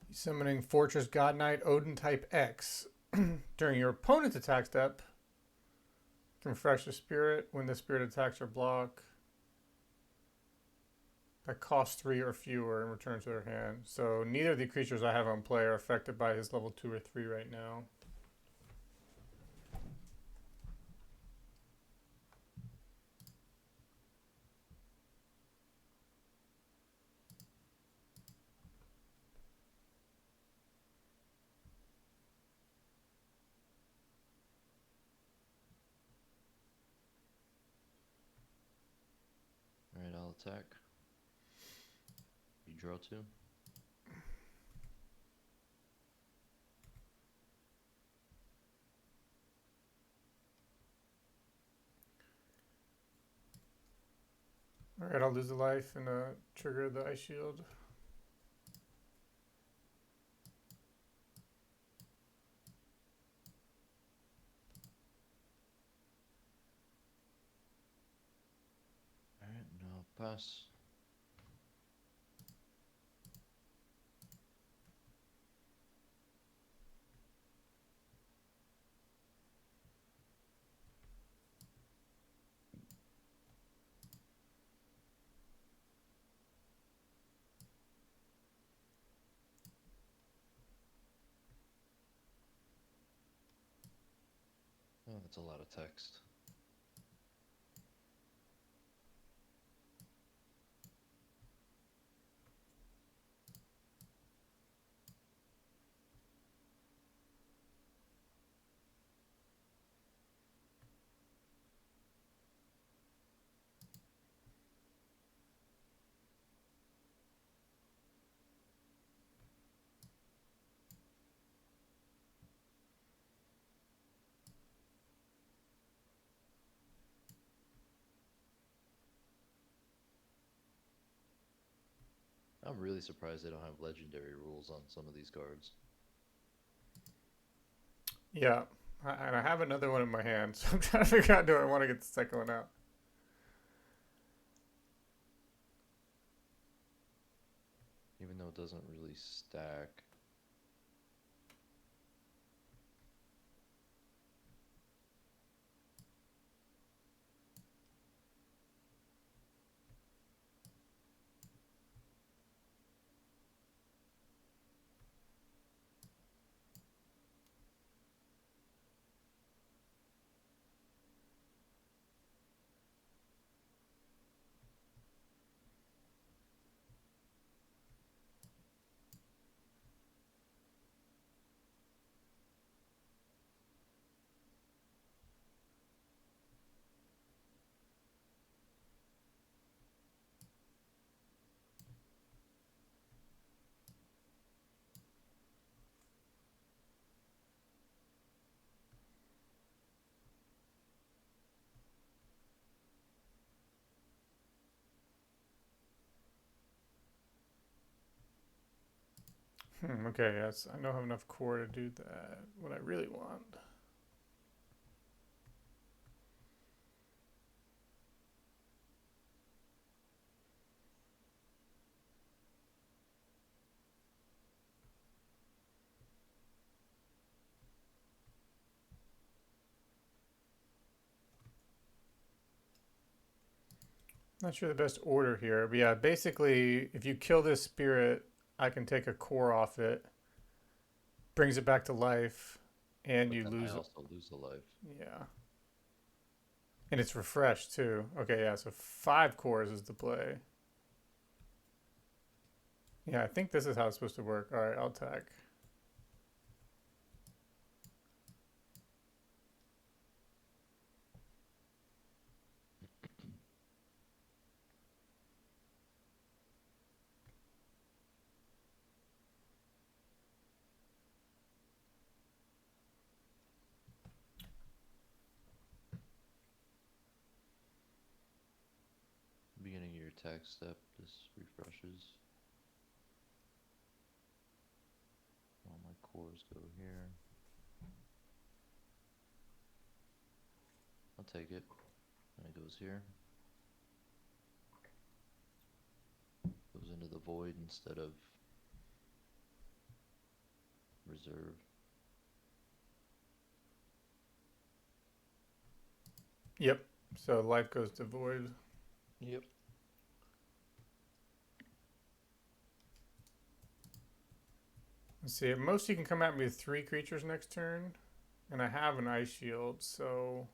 Speaker 1: He's summoning Fortress God Knight Odin type X. During your opponent's attack step, can refresh the spirit when the spirit attacks or block. That costs 3 or fewer and returns to their hand. So neither of the creatures I have on play are affected by his level 2 or 3 right now.
Speaker 2: Alright, I'll attack. You draw 2.
Speaker 1: Alright, I'll lose a life and trigger the ice shield.
Speaker 2: Alright, and I'll pass. Oh, that's a lot of text. I'm really surprised they don't have legendary rules on some of these cards.
Speaker 1: Yeah, and I have another one in my hand, so I'm trying to figure out, do I want to get the second one out?
Speaker 2: Even though it doesn't really stack.
Speaker 1: Okay, yes, I don't have enough core to do that. What I really want. Not sure the best order here, but yeah, basically, if you kill this spirit, I can take a core off it, brings it back to life, and
Speaker 2: But
Speaker 1: you
Speaker 2: then I
Speaker 1: lose it.
Speaker 2: also lose a life.
Speaker 1: Yeah. And it's refreshed too. Okay, yeah, so 5 cores is the play. Yeah, I think this is how it's supposed to work. All right, I'll attack.
Speaker 2: Beginning of your attack step, this refreshes. All my cores go here. I'll take it. And it goes here. Goes into the void instead of reserve.
Speaker 1: Yep. So life goes to void.
Speaker 2: Yep.
Speaker 1: Let's see. At most, you can come at me with 3 creatures next turn, and I have an ice shield, so.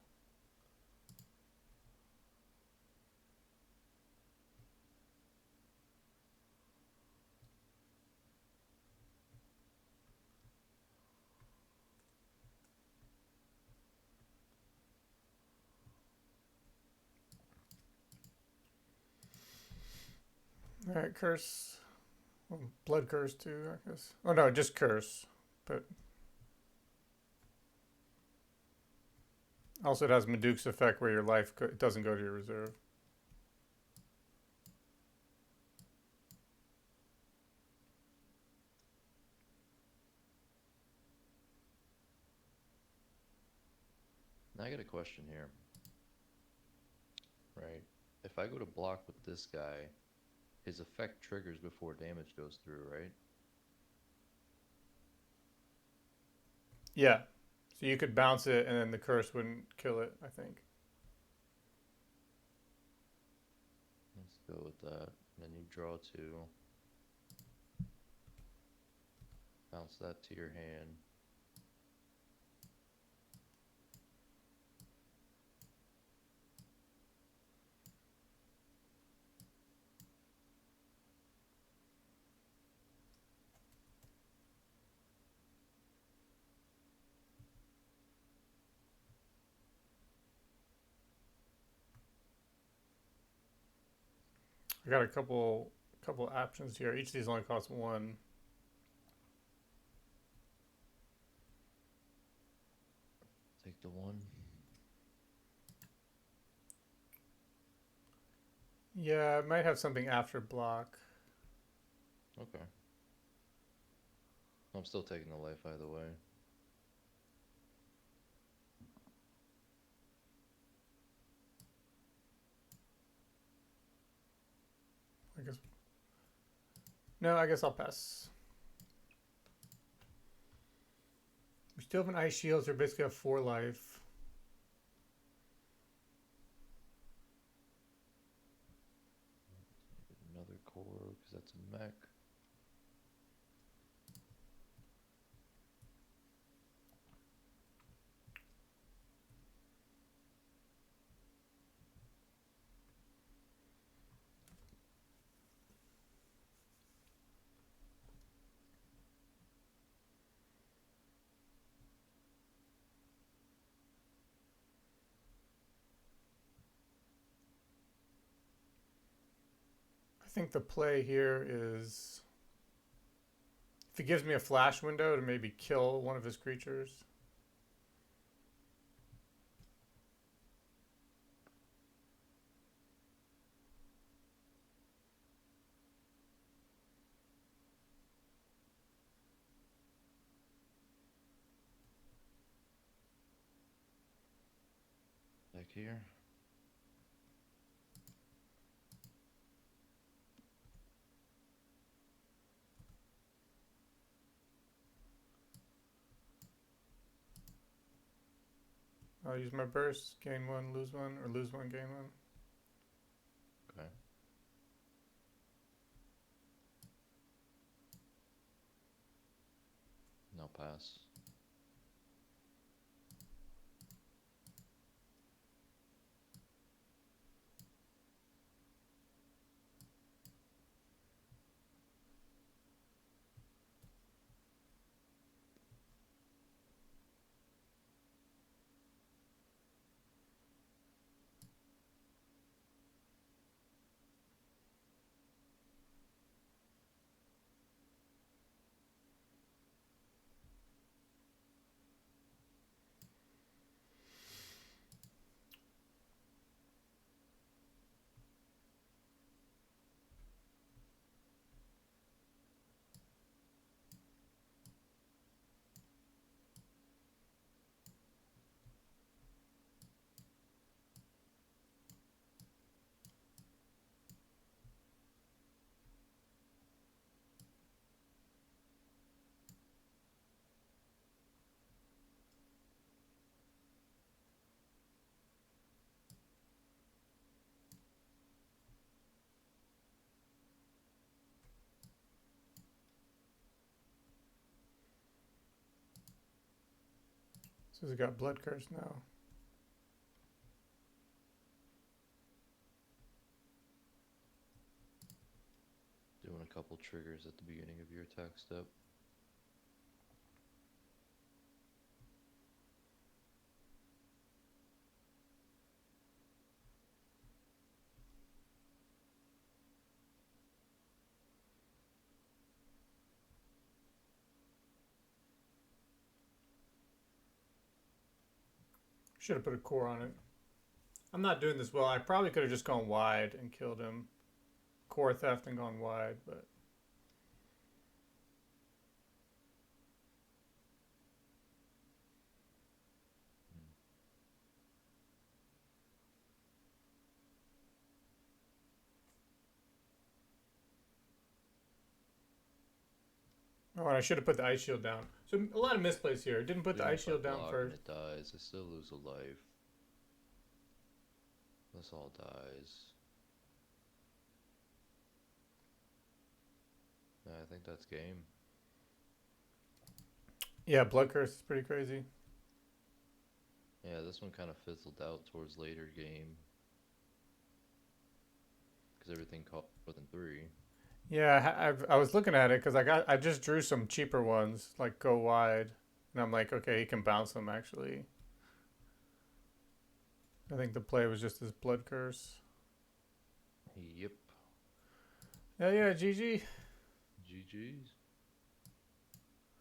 Speaker 1: All right, curse. Well, blood curse too, I guess. Oh no, just curse. But also it has Meduke's effect where your life it doesn't go to your reserve.
Speaker 2: Now I got a question here. Right. If I go to block with this guy, his effect triggers before damage goes through, right?
Speaker 1: Yeah. So you could bounce it, and then the curse wouldn't kill it, I think.
Speaker 2: Let's go with that. Then you draw 2. Bounce that to your hand.
Speaker 1: I got a couple options here. Each of these only costs 1.
Speaker 2: Take the 1.
Speaker 1: Yeah, it might have something after block.
Speaker 2: Okay. I'm still taking the life either way.
Speaker 1: I guess. No, I guess I'll pass. We still have an ice shield, so we basically have 4 life.
Speaker 2: Another core, because that's a mech.
Speaker 1: I think the play here is if he gives me a flash window to maybe kill one of his creatures.
Speaker 2: Back here.
Speaker 1: I'll use my burst, gain 1, lose 1, or lose 1, gain 1.
Speaker 2: Okay. No pass.
Speaker 1: So he's got blood curse now.
Speaker 2: Doing a couple triggers at the beginning of your attack step.
Speaker 1: Should have put a core on it. I'm not doing this well. I probably could have just gone wide and killed him. Core theft and gone wide, but oh, and I should have put the ice shield down. So a lot of misplays here. Didn't put the
Speaker 2: Even
Speaker 1: ice
Speaker 2: if I
Speaker 1: shield down
Speaker 2: block
Speaker 1: first.
Speaker 2: and it dies, I still lose a life. This all dies. Yeah, I think that's game.
Speaker 1: Yeah, blood curse is pretty crazy.
Speaker 2: Yeah, this one kind of fizzled out towards later game. Because everything caught more than 3.
Speaker 1: Yeah, I was looking at it because I just drew some cheaper ones like go wide, and I'm like, okay, he can bounce them actually. I think the play was just his blood curse.
Speaker 2: Yep.
Speaker 1: Yeah, GG.
Speaker 2: GG's.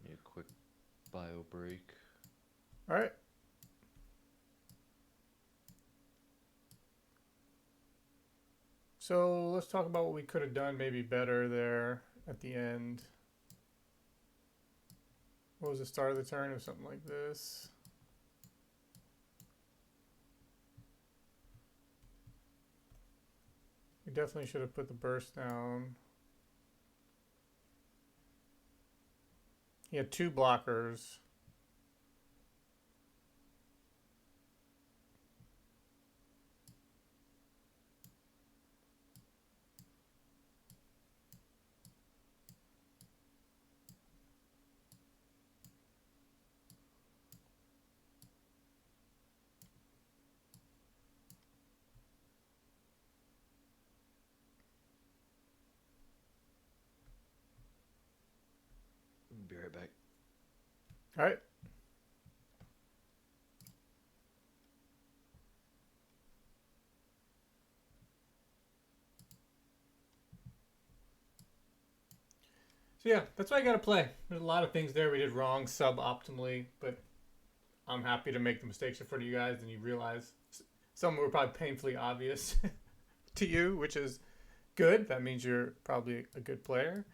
Speaker 2: Need a quick bio break.
Speaker 1: All right. So let's talk about what we could have done maybe better there. at the end. What was the start of the turn? Or something like this. We definitely should have put the burst down. He had 2 blockers.
Speaker 2: Be right back.
Speaker 1: All right. So yeah, that's why I got to play. There's a lot of things there we did wrong, suboptimally, but I'm happy to make the mistakes in front of you guys, and you realize some were probably painfully obvious to you, which is good. That means you're probably a good player.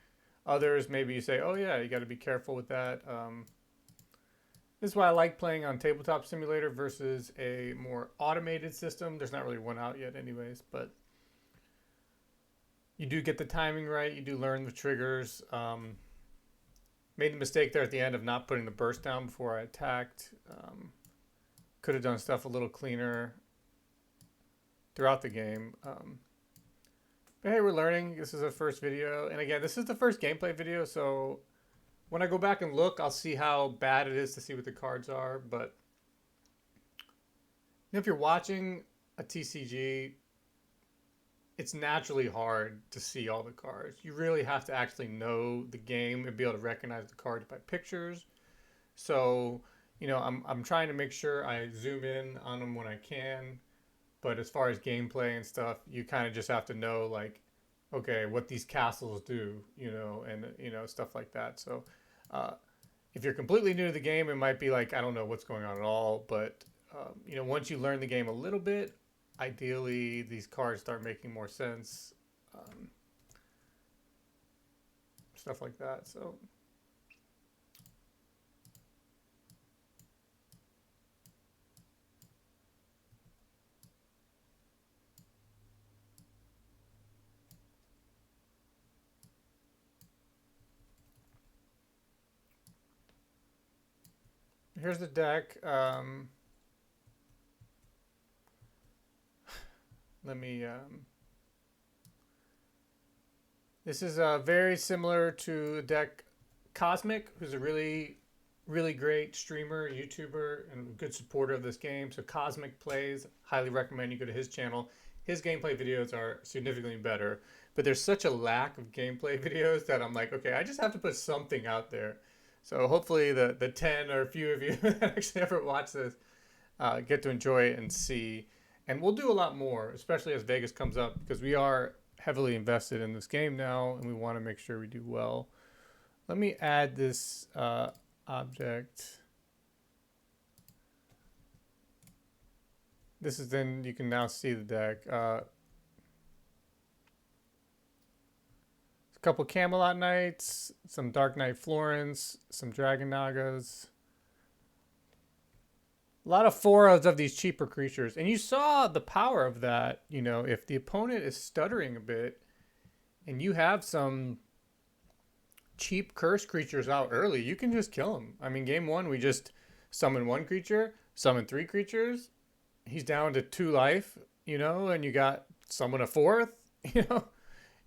Speaker 1: Others, maybe you say, oh yeah, you got to be careful with that. This is why I like playing on Tabletop Simulator versus a more automated system. There's not really one out yet anyways, but you do get the timing right. You do learn the triggers. Made the mistake there at the end of not putting the burst down before I attacked. Could have done stuff a little cleaner throughout the game. But hey, we're learning. This is our first video. And again, this is the first gameplay video, so when I go back and look, I'll see how bad it is to see what the cards are. But if you're watching a TCG, it's naturally hard to see all the cards. You really have to actually know the game and be able to recognize the cards by pictures. So, you know, I'm trying to make sure I zoom in on them when I can. But as far as gameplay and stuff, you kind of just have to know, like, okay, what these castles do, you know, and, you know, stuff like that. So if you're completely new to the game, it might be like, I don't know what's going on at all. But, you know, once you learn the game a little bit, ideally these cards start making more sense. Stuff like that. So here's the deck. Let me. This is very similar to the deck Cosmic, who's a really, really great streamer, YouTuber, and a good supporter of this game. So Cosmic Plays, highly recommend you go to his channel. His gameplay videos are significantly better, but there's such a lack of gameplay videos that I'm like, okay, I just have to put something out there. So hopefully the 10 or a few of you that actually ever watch this get to enjoy it and see. And we'll do a lot more, especially as Vegas comes up, because we are heavily invested in this game now, and we want to make sure we do well. Let me add this object. This is then, you can now see the deck. A couple Camelot Knights, some Dark Knight Florence, some Dragon Nagas. A lot of foros of these cheaper creatures. And you saw the power of that. You know, if the opponent is stuttering a bit and you have some cheap curse creatures out early, you can just kill them. I mean, game 1, we just summon 1 creature, summon 3 creatures. He's down to 2 life, you know, and you got summon a 4th, you know.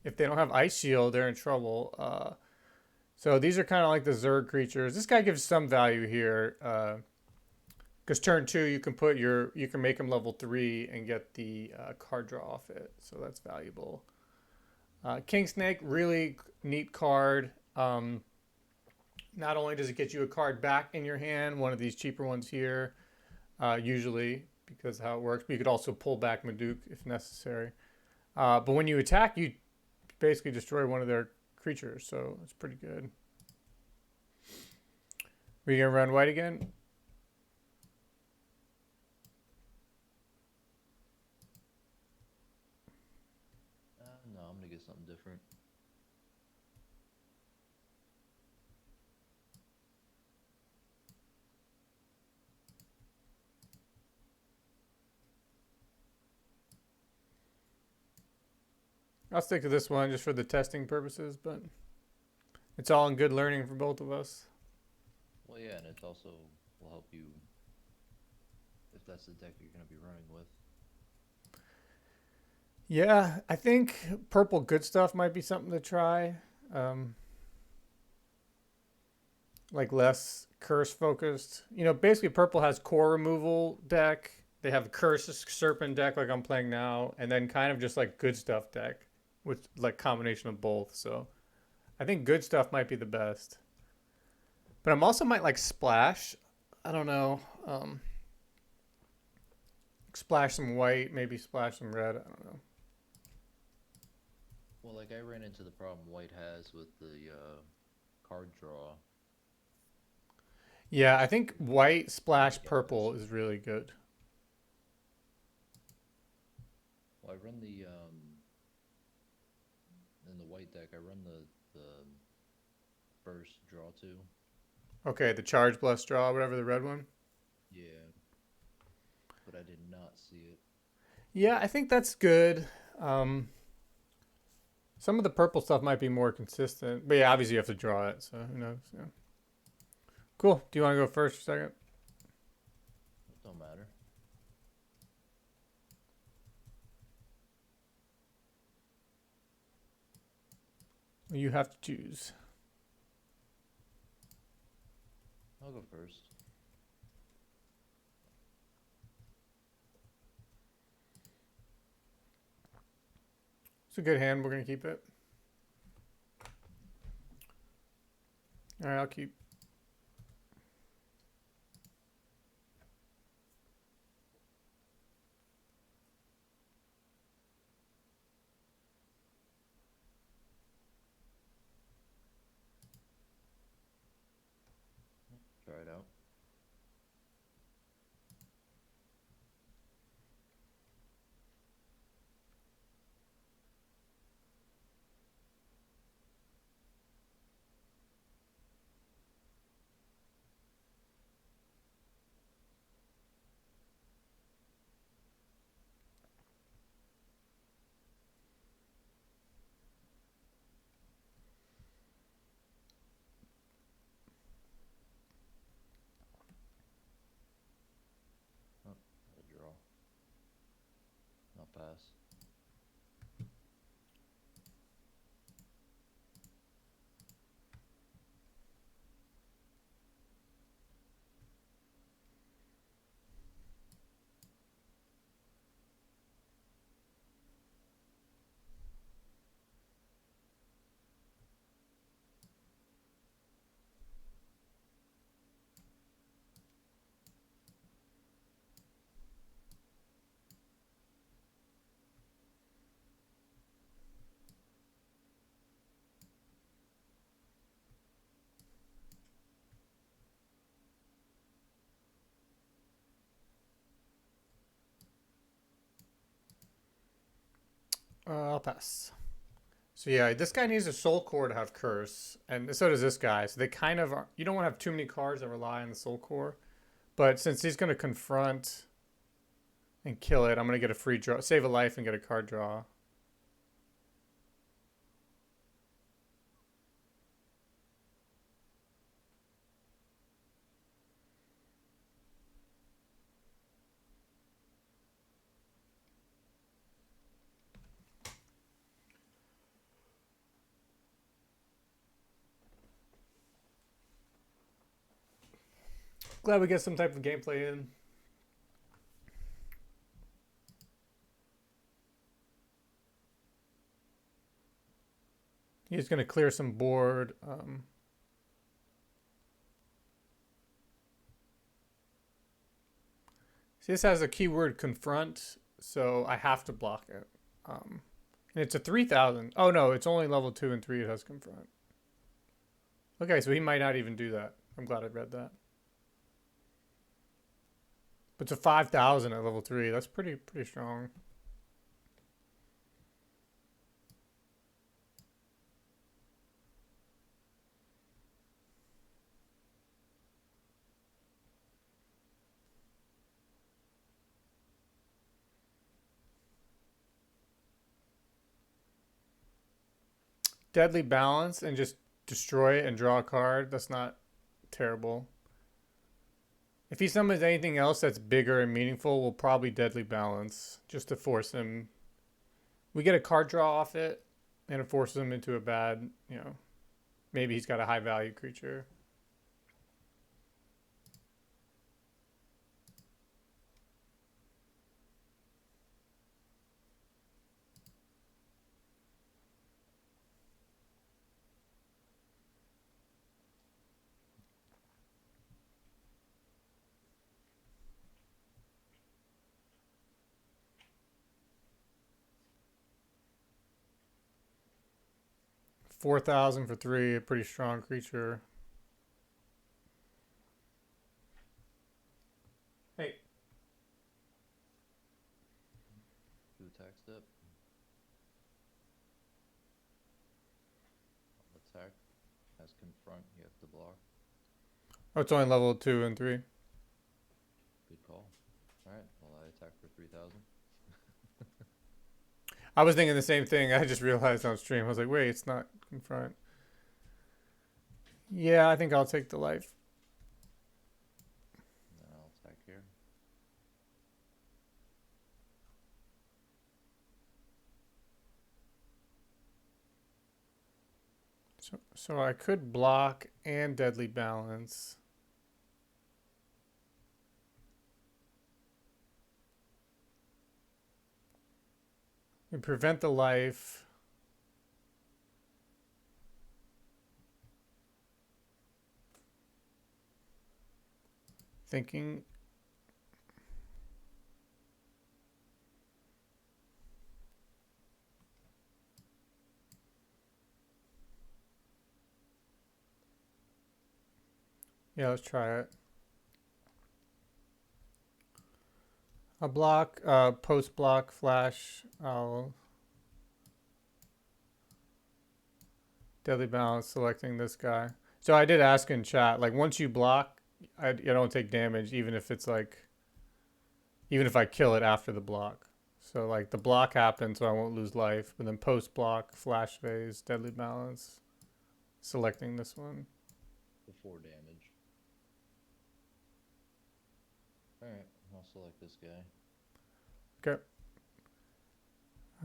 Speaker 1: If they don't have Ice Shield, they're in trouble. So these are kind of like the Zerg creatures. This guy gives some value here. Because turn 2, you can make him level 3 and get the card draw off it. So that's valuable. King Snake, really neat card. Not only does it get you a card back in your hand, one of these cheaper ones here, usually, because of how it works. But you could also pull back Maduke if necessary. But when you attack, you basically destroy one of their creatures. So it's pretty good. Are you going to run white again?
Speaker 2: No, I'm gonna get something different.
Speaker 1: I'll stick to this one just for the testing purposes, but it's all in good learning for both of us.
Speaker 2: Well, yeah, and it also will help you if that's the deck you're going to be running with.
Speaker 1: Yeah, I think purple good stuff might be something to try. Like less curse focused. You know, basically purple has core removal deck. They have a curse serpent deck like I'm playing now, and then kind of just like good stuff deck with like combination of both. So I think good stuff might be the best. But I'm also might like splash. I don't know. Splash some white, maybe splash some red. I don't know.
Speaker 2: Well, like I ran into the problem white has with the card draw.
Speaker 1: Yeah, I think white splash
Speaker 2: Yeah,
Speaker 1: purple is really good.
Speaker 2: Well, I run the in the white deck. I run the burst draw two.
Speaker 1: Okay, the charge plus draw, whatever the red one.
Speaker 2: Yeah, but I did not see it.
Speaker 1: Yeah, I think that's good. Some of the purple stuff might be more consistent, but yeah, obviously you have to draw it, so who knows? Yeah. Cool. Do you want to go first or second?
Speaker 2: It don't matter.
Speaker 1: You have to choose.
Speaker 2: I'll go first.
Speaker 1: It's a good hand. We're gonna keep it. All right, I'll keep.
Speaker 2: Try it out. Oh, got a draw. Not pass.
Speaker 1: I'll pass. So yeah, this guy needs a soul core to have curse, and so does this guy. So they kind of are. You don't want to have too many cards that rely on the soul core, but since he's going to confront and kill it, I'm going to get a free draw, save a life, and get a card draw. Glad we get some type of gameplay in. He's going to clear some board. See, this has a keyword confront, so I have to block it. And it's a 3,000. Oh no, it's only level 2 and 3 it has confront. Okay, so he might not even do that. I'm glad I read that. But it's a 5,000 at level 3. That's pretty strong. Deadly Balance and just destroy it and draw a card, that's not terrible. If he summons anything else that's bigger and meaningful, we'll probably Deadly Balance just to force him. We get a card draw off it, and it forces him into a bad, maybe he's got a high value creature. $4,000 for 3, a pretty strong creature. Hey.
Speaker 2: 2 attack step. Attack has confront, you have to block.
Speaker 1: Oh, it's only level 2 and 3.
Speaker 2: Good call. Alright, well I attack for 3,000.
Speaker 1: I was thinking the same thing. I just realized on stream. I was like, wait, it's not confront. Yeah, I think I'll take the life.
Speaker 2: And then I'll attack here.
Speaker 1: So I could block and Deadly Balance. And prevent the life. Thinking. Yeah, let's try it. I'll block, post block, flash. I'll Deadly Balance, selecting this guy. So I did ask in chat, like once you block, I don't take damage, even if it's like, even if I kill it after the block. So like the block happens, so I won't lose life. But then post block, flash phase, Deadly Balance, selecting this one.
Speaker 2: For 4 damage. Alright, I'll select this guy.
Speaker 1: Okay.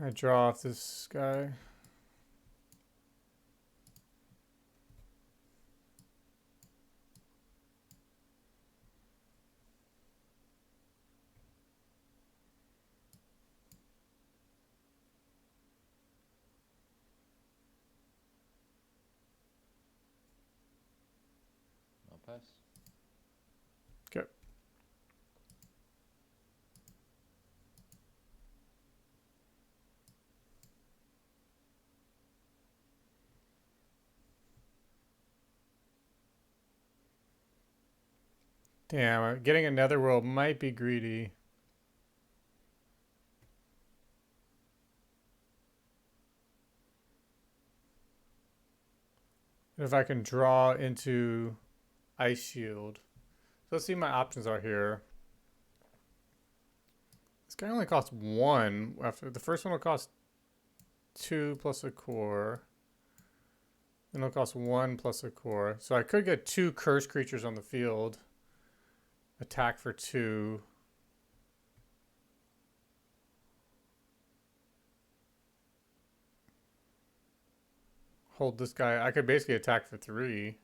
Speaker 1: I draw off this guy.
Speaker 2: I'll pass.
Speaker 1: Okay. Damn, getting another world might be greedy. If I can draw into Ice Shield. So let's see what my options are here. This guy only costs 1. After the first one will cost 2 plus a core. Then it'll cost 1 plus a core. So I could get 2 curse creatures on the field. Attack for 2. Hold this guy. I could basically attack for 3.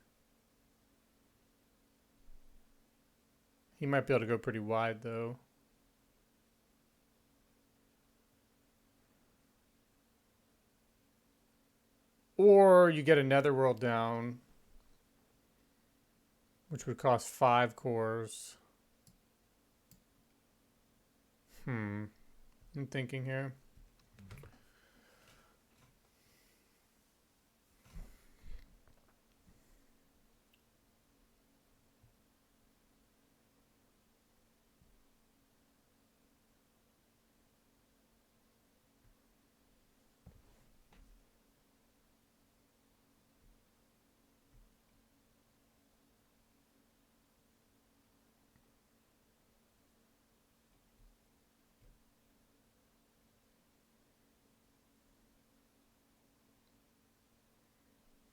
Speaker 1: He might be able to go pretty wide though. Or you get a netherworld down, which would cost 5 cores. I'm thinking here.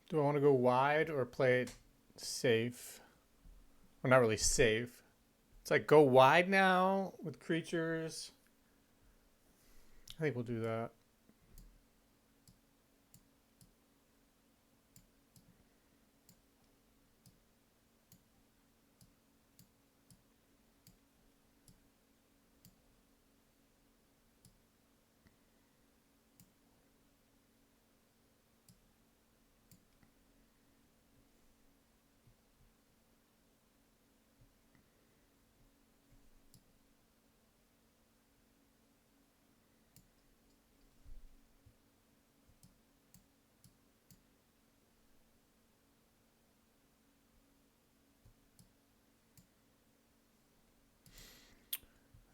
Speaker 1: Do I want to go wide or play it safe? Well, not really safe. It's like go wide now with creatures. I think we'll do that.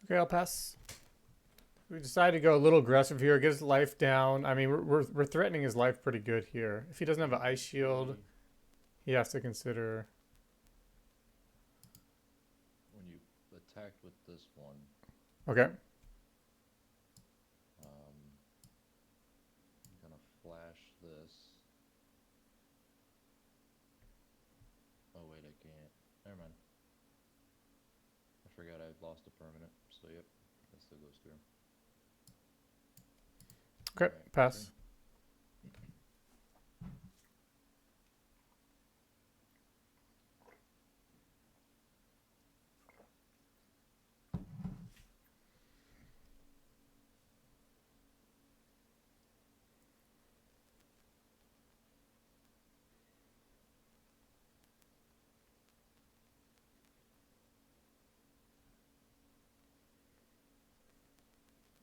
Speaker 1: Okay, I'll pass. We decided to go a little aggressive here, get his life down. I mean, we're threatening his life pretty good here. If he doesn't have an ice shield, he has to consider.
Speaker 2: When you attacked with this one,
Speaker 1: Okay.
Speaker 2: I'm gonna flash this. Oh wait, I can't. Never mind. I forgot I lost a permanent. So yep, that still goes through.
Speaker 1: Okay,
Speaker 2: Alright,
Speaker 1: pass.
Speaker 2: turn.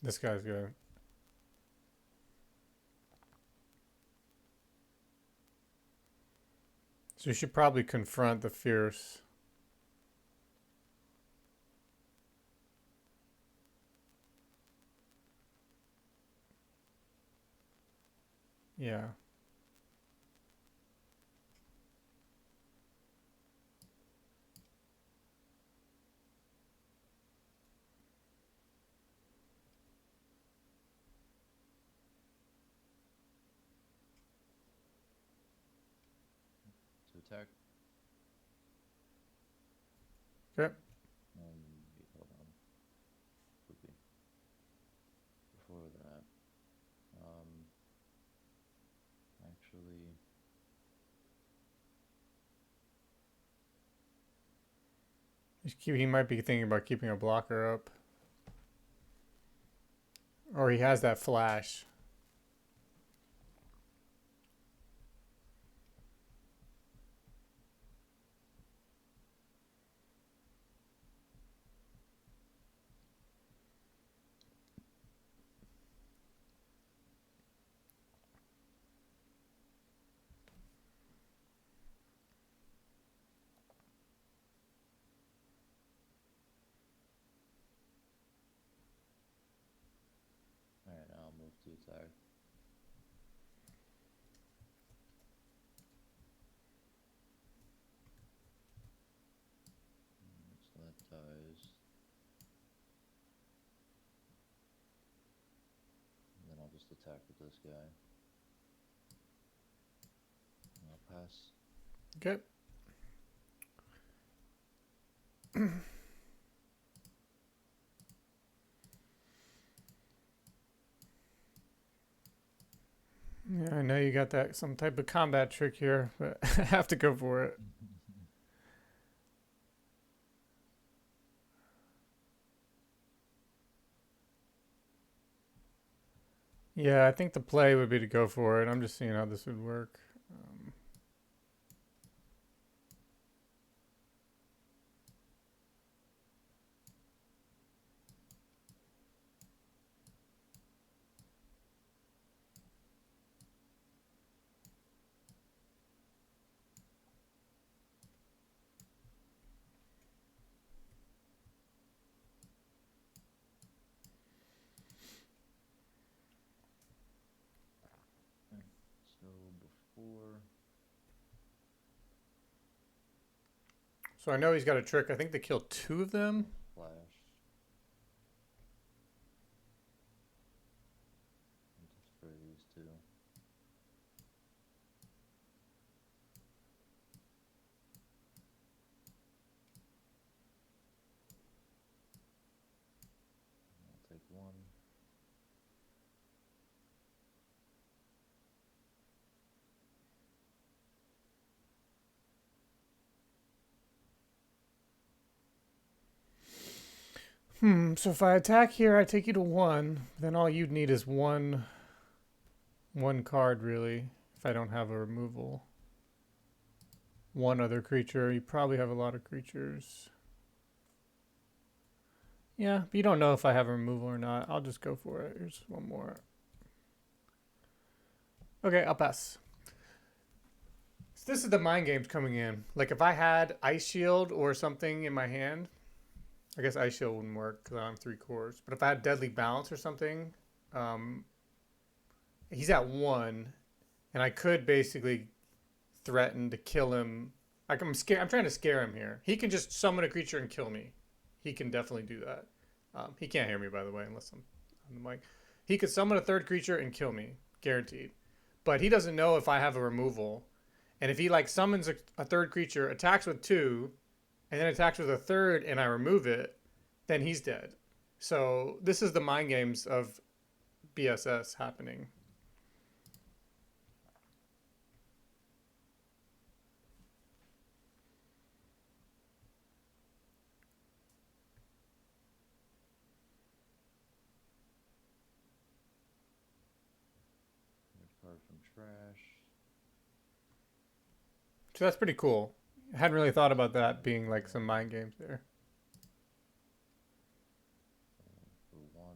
Speaker 1: This guy's good. So we should probably confront the fierce. Yeah.
Speaker 2: To attack.
Speaker 1: Okay.
Speaker 2: Wait, hold on. Quickly. Before that, actually,
Speaker 1: He might be thinking about keeping a blocker up. Or he has that flash.
Speaker 2: alright, now I'll move to attack. So that dies. And then I'll just attack with this guy. And I'll pass.
Speaker 1: Okay. Yeah, I know you got that some type of combat trick here, but I have to go for it. Yeah, I think the play would be to go for it. I'm just seeing how this would work.
Speaker 2: So before
Speaker 1: So I know he's got a trick. I think they kill 2 of them.
Speaker 2: flash, and destroy these two. one.
Speaker 1: So if I attack here, I take you to 1. Then all you'd need is one card, really, if I don't have a removal. One other creature. You probably have a lot of creatures. Yeah, but you don't know if I have a removal or not. I'll just go for it. Here's one more. Okay, I'll pass. So this is the mind games coming in. Like if I had Ice Shield or something in my hand, I guess Ice Shield wouldn't work because I don't have 3 cores. But if I had Deadly Bounce or something, he's at 1, and I could basically threaten to kill him. Like I'm trying to scare him here. He can just summon a creature and kill me. He can definitely do that. He can't hear me, by the way, unless I'm on the mic. He could summon a 3rd creature and kill me, guaranteed. But he doesn't know if I have a removal. And if he like summons a 3rd creature, attacks with 2, and then attacks with a 3rd, and I remove it, then he's dead. So this is the mind games of BSS happening.
Speaker 2: Card from trash.
Speaker 1: So that's pretty cool. I hadn't really thought about that being like some mind games there.
Speaker 2: For one,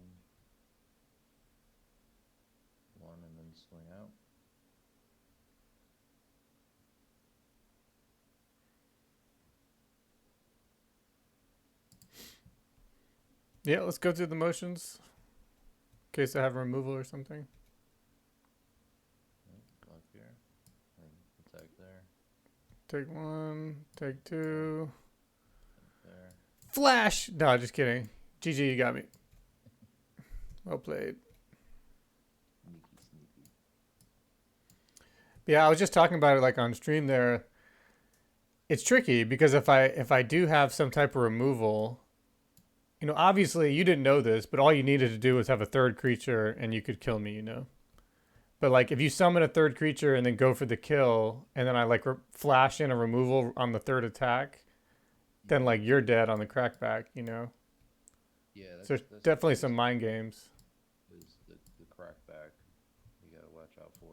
Speaker 2: and then swing out.
Speaker 1: Yeah, let's go through the motions. In case I have a removal or something.
Speaker 2: Block here. And attack there.
Speaker 1: Take 1, take 2.
Speaker 2: There.
Speaker 1: Flash! No, just kidding. GG, you got me. Well played.
Speaker 2: Sneaky.
Speaker 1: Yeah, I was just talking about it like on stream there. It's tricky because if I do have some type of removal, you know, obviously you didn't know this, but all you needed to do was have a 3rd creature and you could kill me, you know. But like if you summon a 3rd creature and then go for the kill, and then I like flash in a removal on the 3rd attack, then like you're dead on the crackback, you know.
Speaker 2: Yeah,
Speaker 1: So there's definitely some mind games.
Speaker 2: Is the crackback you gotta watch out for.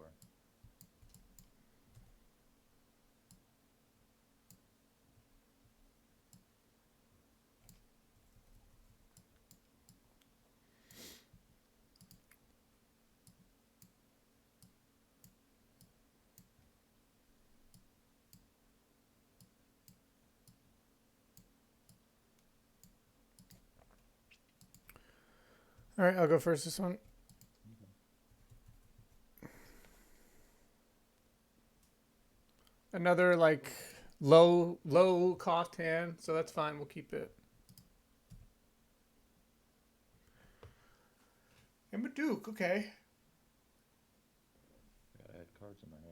Speaker 1: All right, I'll go first this one. Another like low cost hand, so that's fine. We'll keep it. I'm a Duke, okay.
Speaker 2: Gotta add cards in my hand.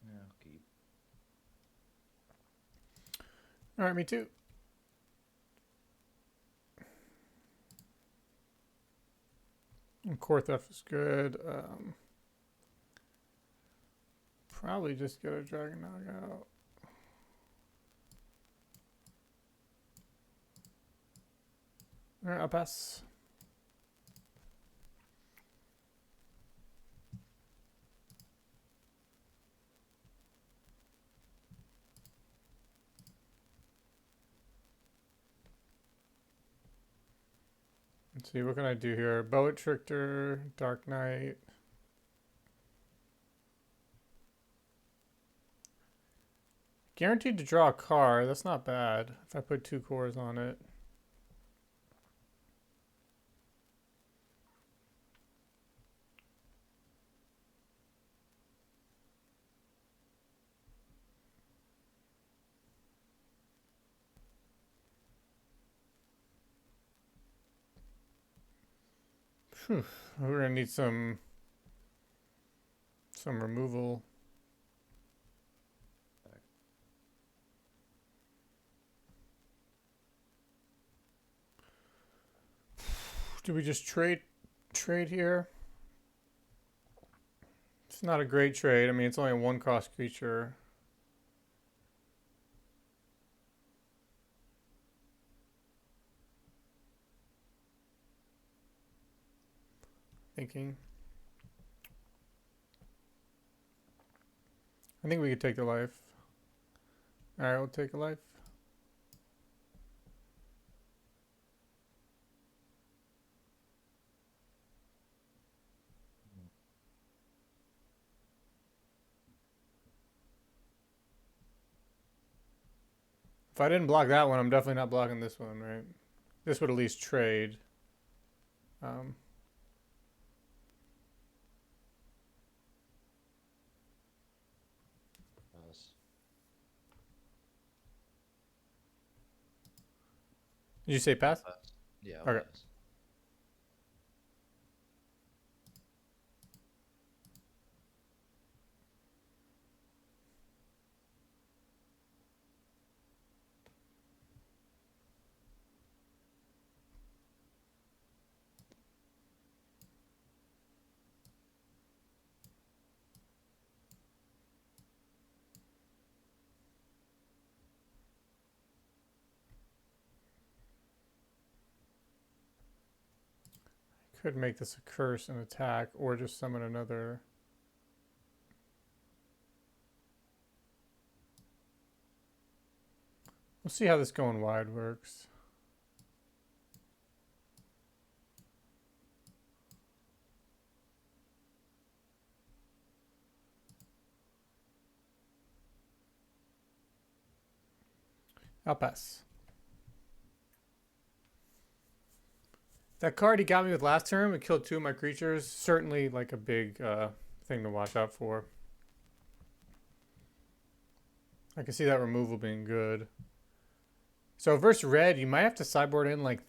Speaker 2: Yeah, I'll keep.
Speaker 1: All right, me too. And core theft is good. Probably just get a dragon knockout. All right, I'll pass. Let's see, what can I do here? Poet Trickster, Dark Knight. Guaranteed to draw a card. That's not bad if I put 2 cores on it. Whew. We're gonna need some removal. Do we just trade here? It's not a great trade. I mean, it's only a 1-cost creature. Thinking. I think we could take the life. Alright, we'll take a life. If I didn't block that one, I'm definitely not blocking this one, right? This would at least trade.
Speaker 2: Pass.
Speaker 1: Did you say pass?
Speaker 2: Pass. Yeah.
Speaker 1: Okay.
Speaker 2: Pass.
Speaker 1: Could make this a curse and attack, or just summon another. We'll see how this going wide works. I'll pass. That card he got me with last turn, it killed 2 of my creatures. Certainly like a big thing to watch out for. I can see that removal being good. So versus red, you might have to sideboard in like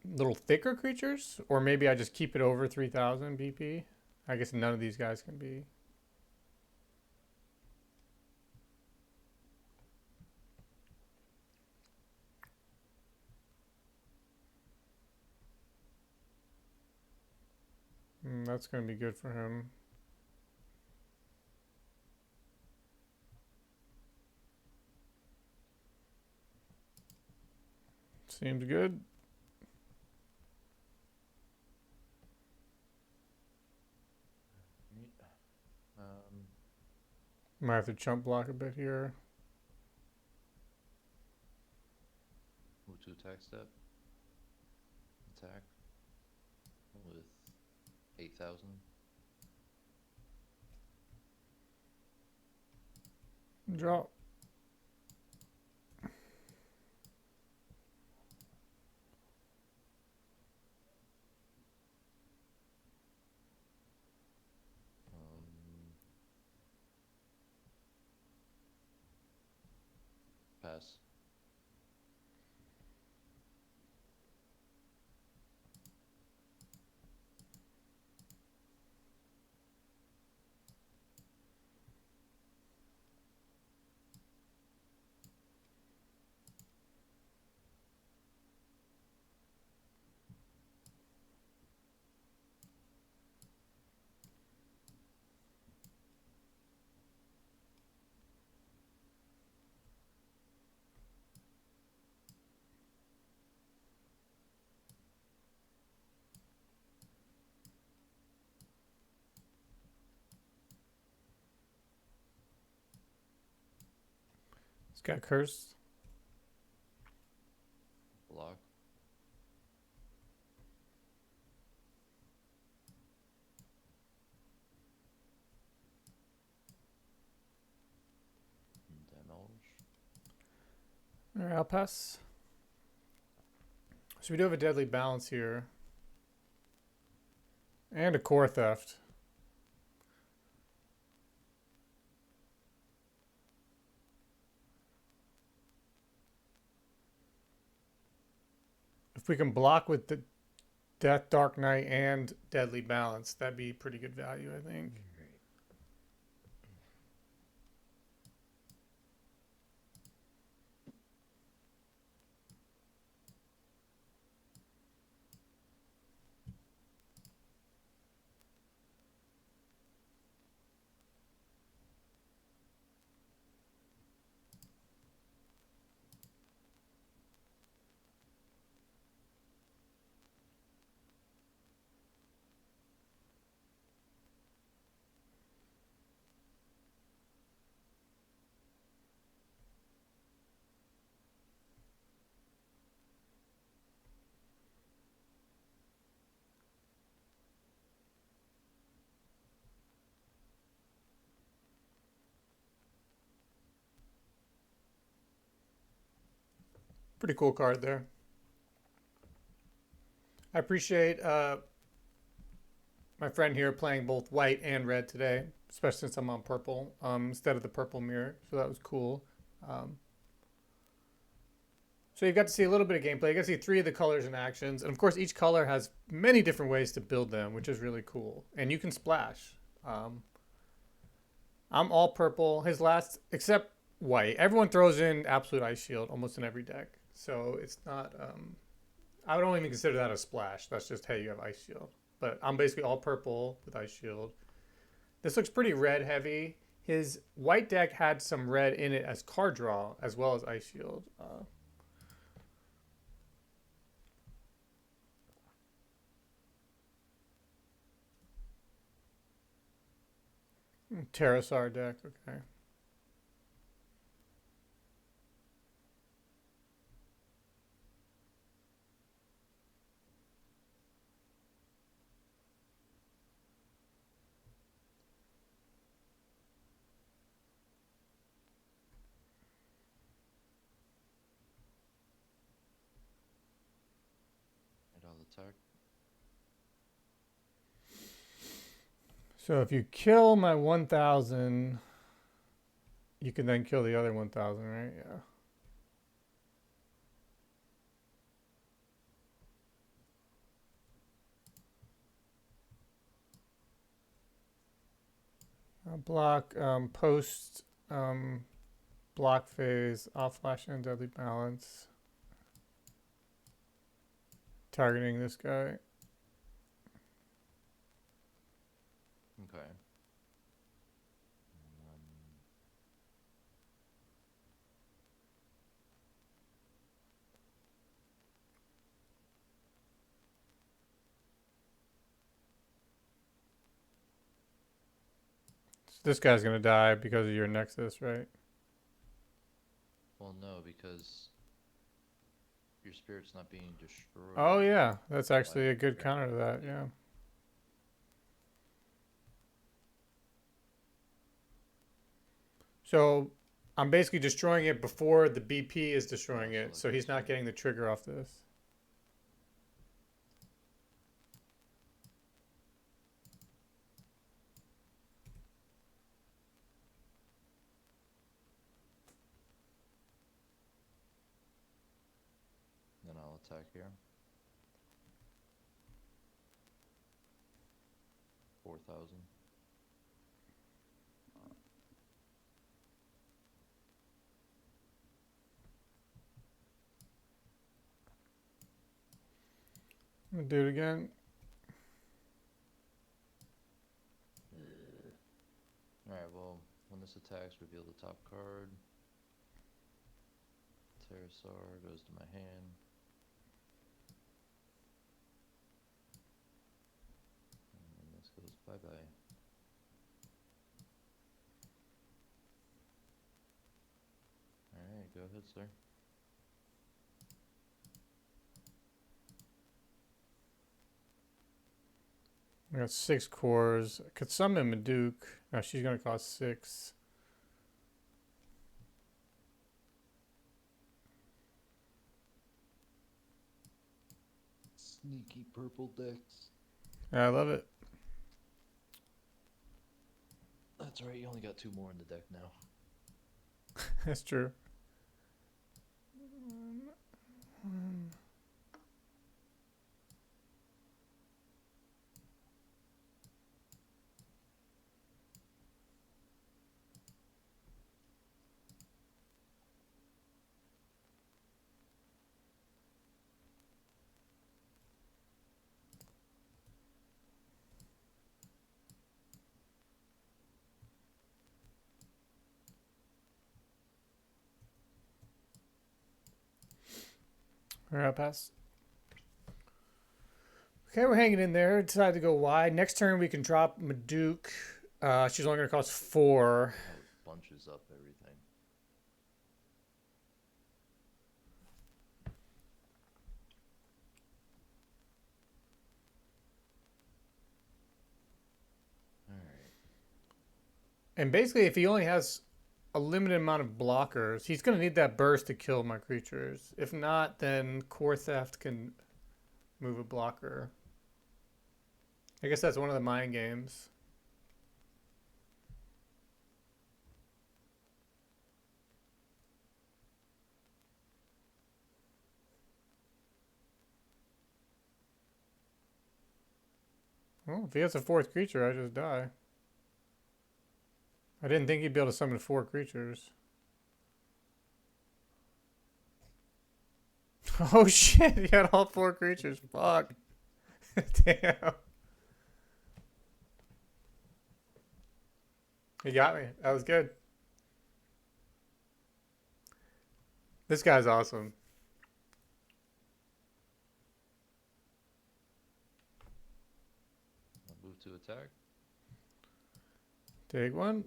Speaker 1: little thicker creatures. Or maybe I just keep it over 3,000 BP. I guess none of these guys can be. That's going to be good for him. Seems good. Might have to chump block a bit here.
Speaker 2: Move to attack step. Attack. With 8,000.
Speaker 1: Draw.
Speaker 2: Pass.
Speaker 1: It's got cursed.
Speaker 2: Block. Damage.
Speaker 1: Alright, I'll pass. So we do have a deadly balance here. And a core theft. If we can block with the Death, Dark Knight, and Deadly Balance. That'd be pretty good value, I think. Pretty cool card there. I appreciate my friend here playing both white and red today, especially since I'm on purple instead of the purple mirror. So that was cool. So you've got to see a little bit of gameplay. You got to see 3 of the colors in actions. And of course, each color has many different ways to build them, which is really cool. And you can splash. I'm all purple. His last, except white. Everyone throws in Absolute Ice Shield almost in every deck. So it's not, I don't even consider that a splash. That's just, hey, you have Ice Shield. But I'm basically all purple with Ice Shield. This looks pretty red heavy. His white deck had some red in it as card draw as well as Ice Shield. Terrosaur deck, okay.
Speaker 2: And I'll attack.
Speaker 1: So if you kill my 1,000, you can then kill the other 1,000, right? Yeah. Block, post, block phase, off flash and deadly balance. Targeting this guy.
Speaker 2: Okay.
Speaker 1: So this guy's gonna die because of your Nexus, right?
Speaker 2: Well, no, because your spirit's not being destroyed.
Speaker 1: Oh yeah, that's actually
Speaker 2: by
Speaker 1: a good
Speaker 2: the
Speaker 1: counter to that. Yeah. So I'm basically destroying it before the BP is destroying it, so he's not getting the trigger off this.
Speaker 2: Then I'll attack here. 4,000.
Speaker 1: I'm gonna do it again.
Speaker 2: Alright, well, when this attacks, reveal the top card. Terrosaur goes to my hand. And this goes bye-bye. Alright, go ahead, sir.
Speaker 1: I got 6 cores. I could summon Maduke. No, she's gonna cost 6.
Speaker 2: Sneaky purple decks.
Speaker 1: Yeah, I love it.
Speaker 2: That's right, you only got 2 more in the deck now.
Speaker 1: That's true. We're up past. Okay, we're hanging in there. Decided to go wide. Next turn we can drop Maduke. She's only going to cost 4.
Speaker 2: Oh, it bunches up everything. Alright.
Speaker 1: And basically, if he only has a limited amount of blockers, he's going to need that burst to kill my creatures. If not, then Core Theft can move a blocker. I guess that's one of the mind games. Well, if he has a 4th creature, I just die. I didn't think he'd be able to summon 4 creatures. Oh shit, he had all 4 creatures. Fuck. Damn. He got me. That was good. This guy's awesome.
Speaker 2: I'll move to attack.
Speaker 1: Take 1.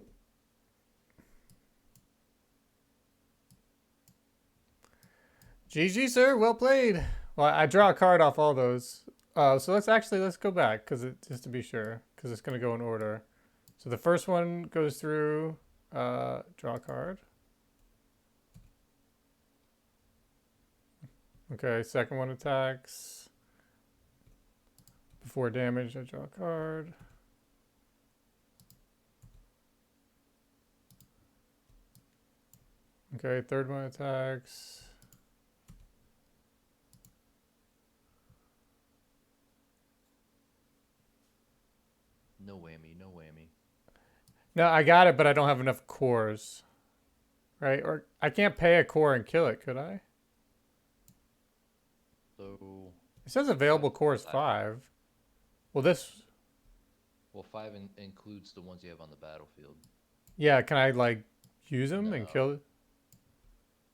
Speaker 1: GG, sir. Well played. Well, I draw a card off all those. So let's go back just to be sure, because it's going to go in order. So the first one goes through, draw a card. Okay, second one attacks. Before damage, I draw a card. Okay, third one attacks.
Speaker 2: No whammy, no whammy.
Speaker 1: No, I got it, but I don't have enough cores. Right? Or I can't pay a core and kill it, could I?
Speaker 2: So
Speaker 1: It says available core is 5. Well, this...
Speaker 2: well, 5 includes the ones you have on the battlefield.
Speaker 1: Yeah, can I, like, use them and
Speaker 2: No.
Speaker 1: kill it?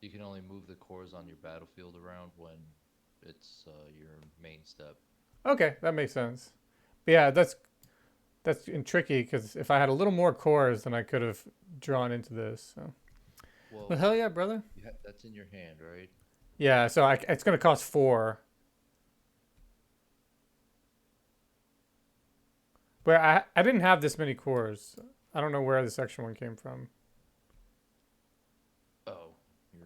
Speaker 2: You can only move the cores on your battlefield around when it's your main step.
Speaker 1: Okay, that makes sense. But yeah, that's tricky, because if I had a little more cores, then I could have drawn into this. So.
Speaker 2: Well,
Speaker 1: Well, hell yeah, brother.
Speaker 2: that's in your hand, right?
Speaker 1: Yeah, so it's going to cost 4. But I didn't have this many cores. I don't know where this extra one came from.
Speaker 2: Oh.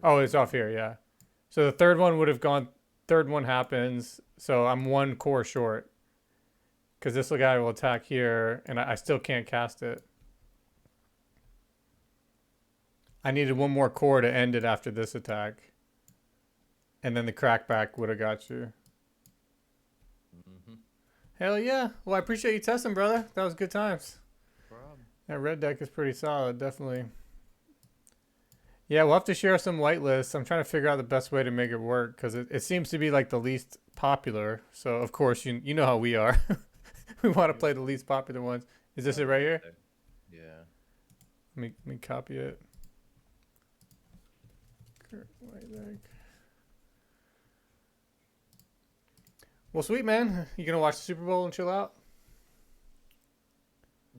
Speaker 1: Oh, it's off here, yeah. So the third one would have gone, third one happens, so I'm 1 core short. Because this guy will attack here, and I still can't cast it. I needed 1 more core to end it after this attack. And then the crackback would have got you.
Speaker 2: Mm-hmm.
Speaker 1: Hell yeah. Well, I appreciate you testing, brother. That was good times.
Speaker 2: Problem.
Speaker 1: That red deck is pretty solid, definitely. Yeah, we'll have to share some whitelists. I'm trying to figure out the best way to make it work, because it seems to be like the least popular. So, of course, you know how we are. We want to play the least popular ones. Is this it right here?
Speaker 2: Yeah.
Speaker 1: Let me copy it. White deck. Well, sweet, man. You gonna watch the Super Bowl and chill out?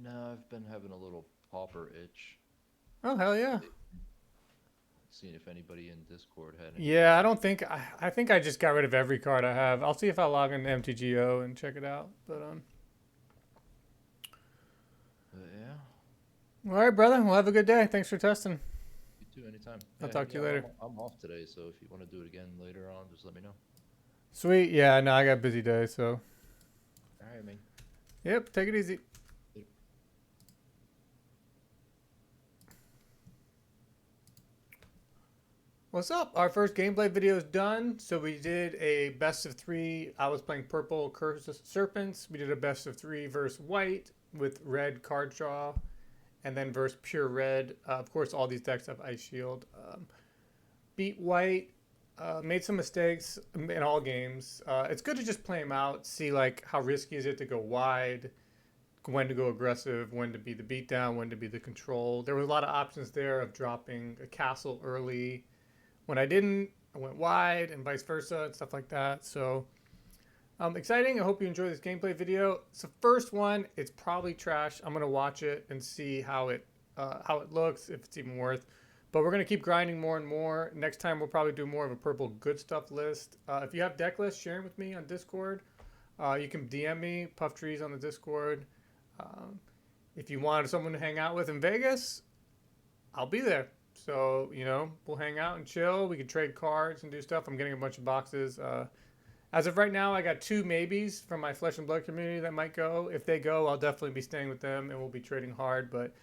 Speaker 2: No, I've been having a little pauper itch.
Speaker 1: Oh, hell yeah.
Speaker 2: Seeing if anybody in Discord had any.
Speaker 1: Yeah, I think I just got rid of every card I have. I'll see if I log into MTGO and check it out. But
Speaker 2: yeah.
Speaker 1: all right, brother. Well, have a good day. Thanks for testing.
Speaker 2: You too, anytime.
Speaker 1: I'll talk to you later.
Speaker 2: I'm off today, so if you want to do it again later on, just let me know.
Speaker 1: Sweet. Yeah, no, I got a busy day, so.
Speaker 2: All right, man.
Speaker 1: Yep, take it easy. What's up? Our first gameplay video is done. So we did a best of 3. I was playing purple Curse of Serpents. We did a best of 3 versus white with red card draw. And then versus pure red. Of course, all these decks have Ice Shield. Beat white. Made some mistakes in all games. It's good to just play them out. See like how risky is it to go wide. When to go aggressive. When to be the beatdown. When to be the control. There was a lot of options there of dropping a castle early. When I didn't I went wide and vice versa and stuff like that. So exciting. I hope you enjoy this gameplay video. It's the first one. It's probably trash. I'm gonna watch it and see how it looks, if it's even worth. But we're gonna keep grinding more and more. Next time we'll probably do more of a purple good stuff list. If you have deck lists, share them with me on Discord. You can DM me, Puff Trees on the Discord. If you wanted someone to hang out with in Vegas, I'll be there. So, you know, we'll hang out and chill. We can trade cards and do stuff. I'm getting a bunch of boxes. As of right now, I got 2 maybes from my Flesh and Blood community that might go. If they go, I'll definitely be staying with them and we'll be trading hard. But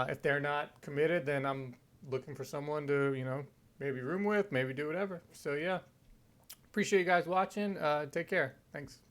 Speaker 1: if they're not committed, then I'm looking for someone to, you know, maybe room with, maybe do whatever. So, yeah. Appreciate you guys watching. Take care. Thanks.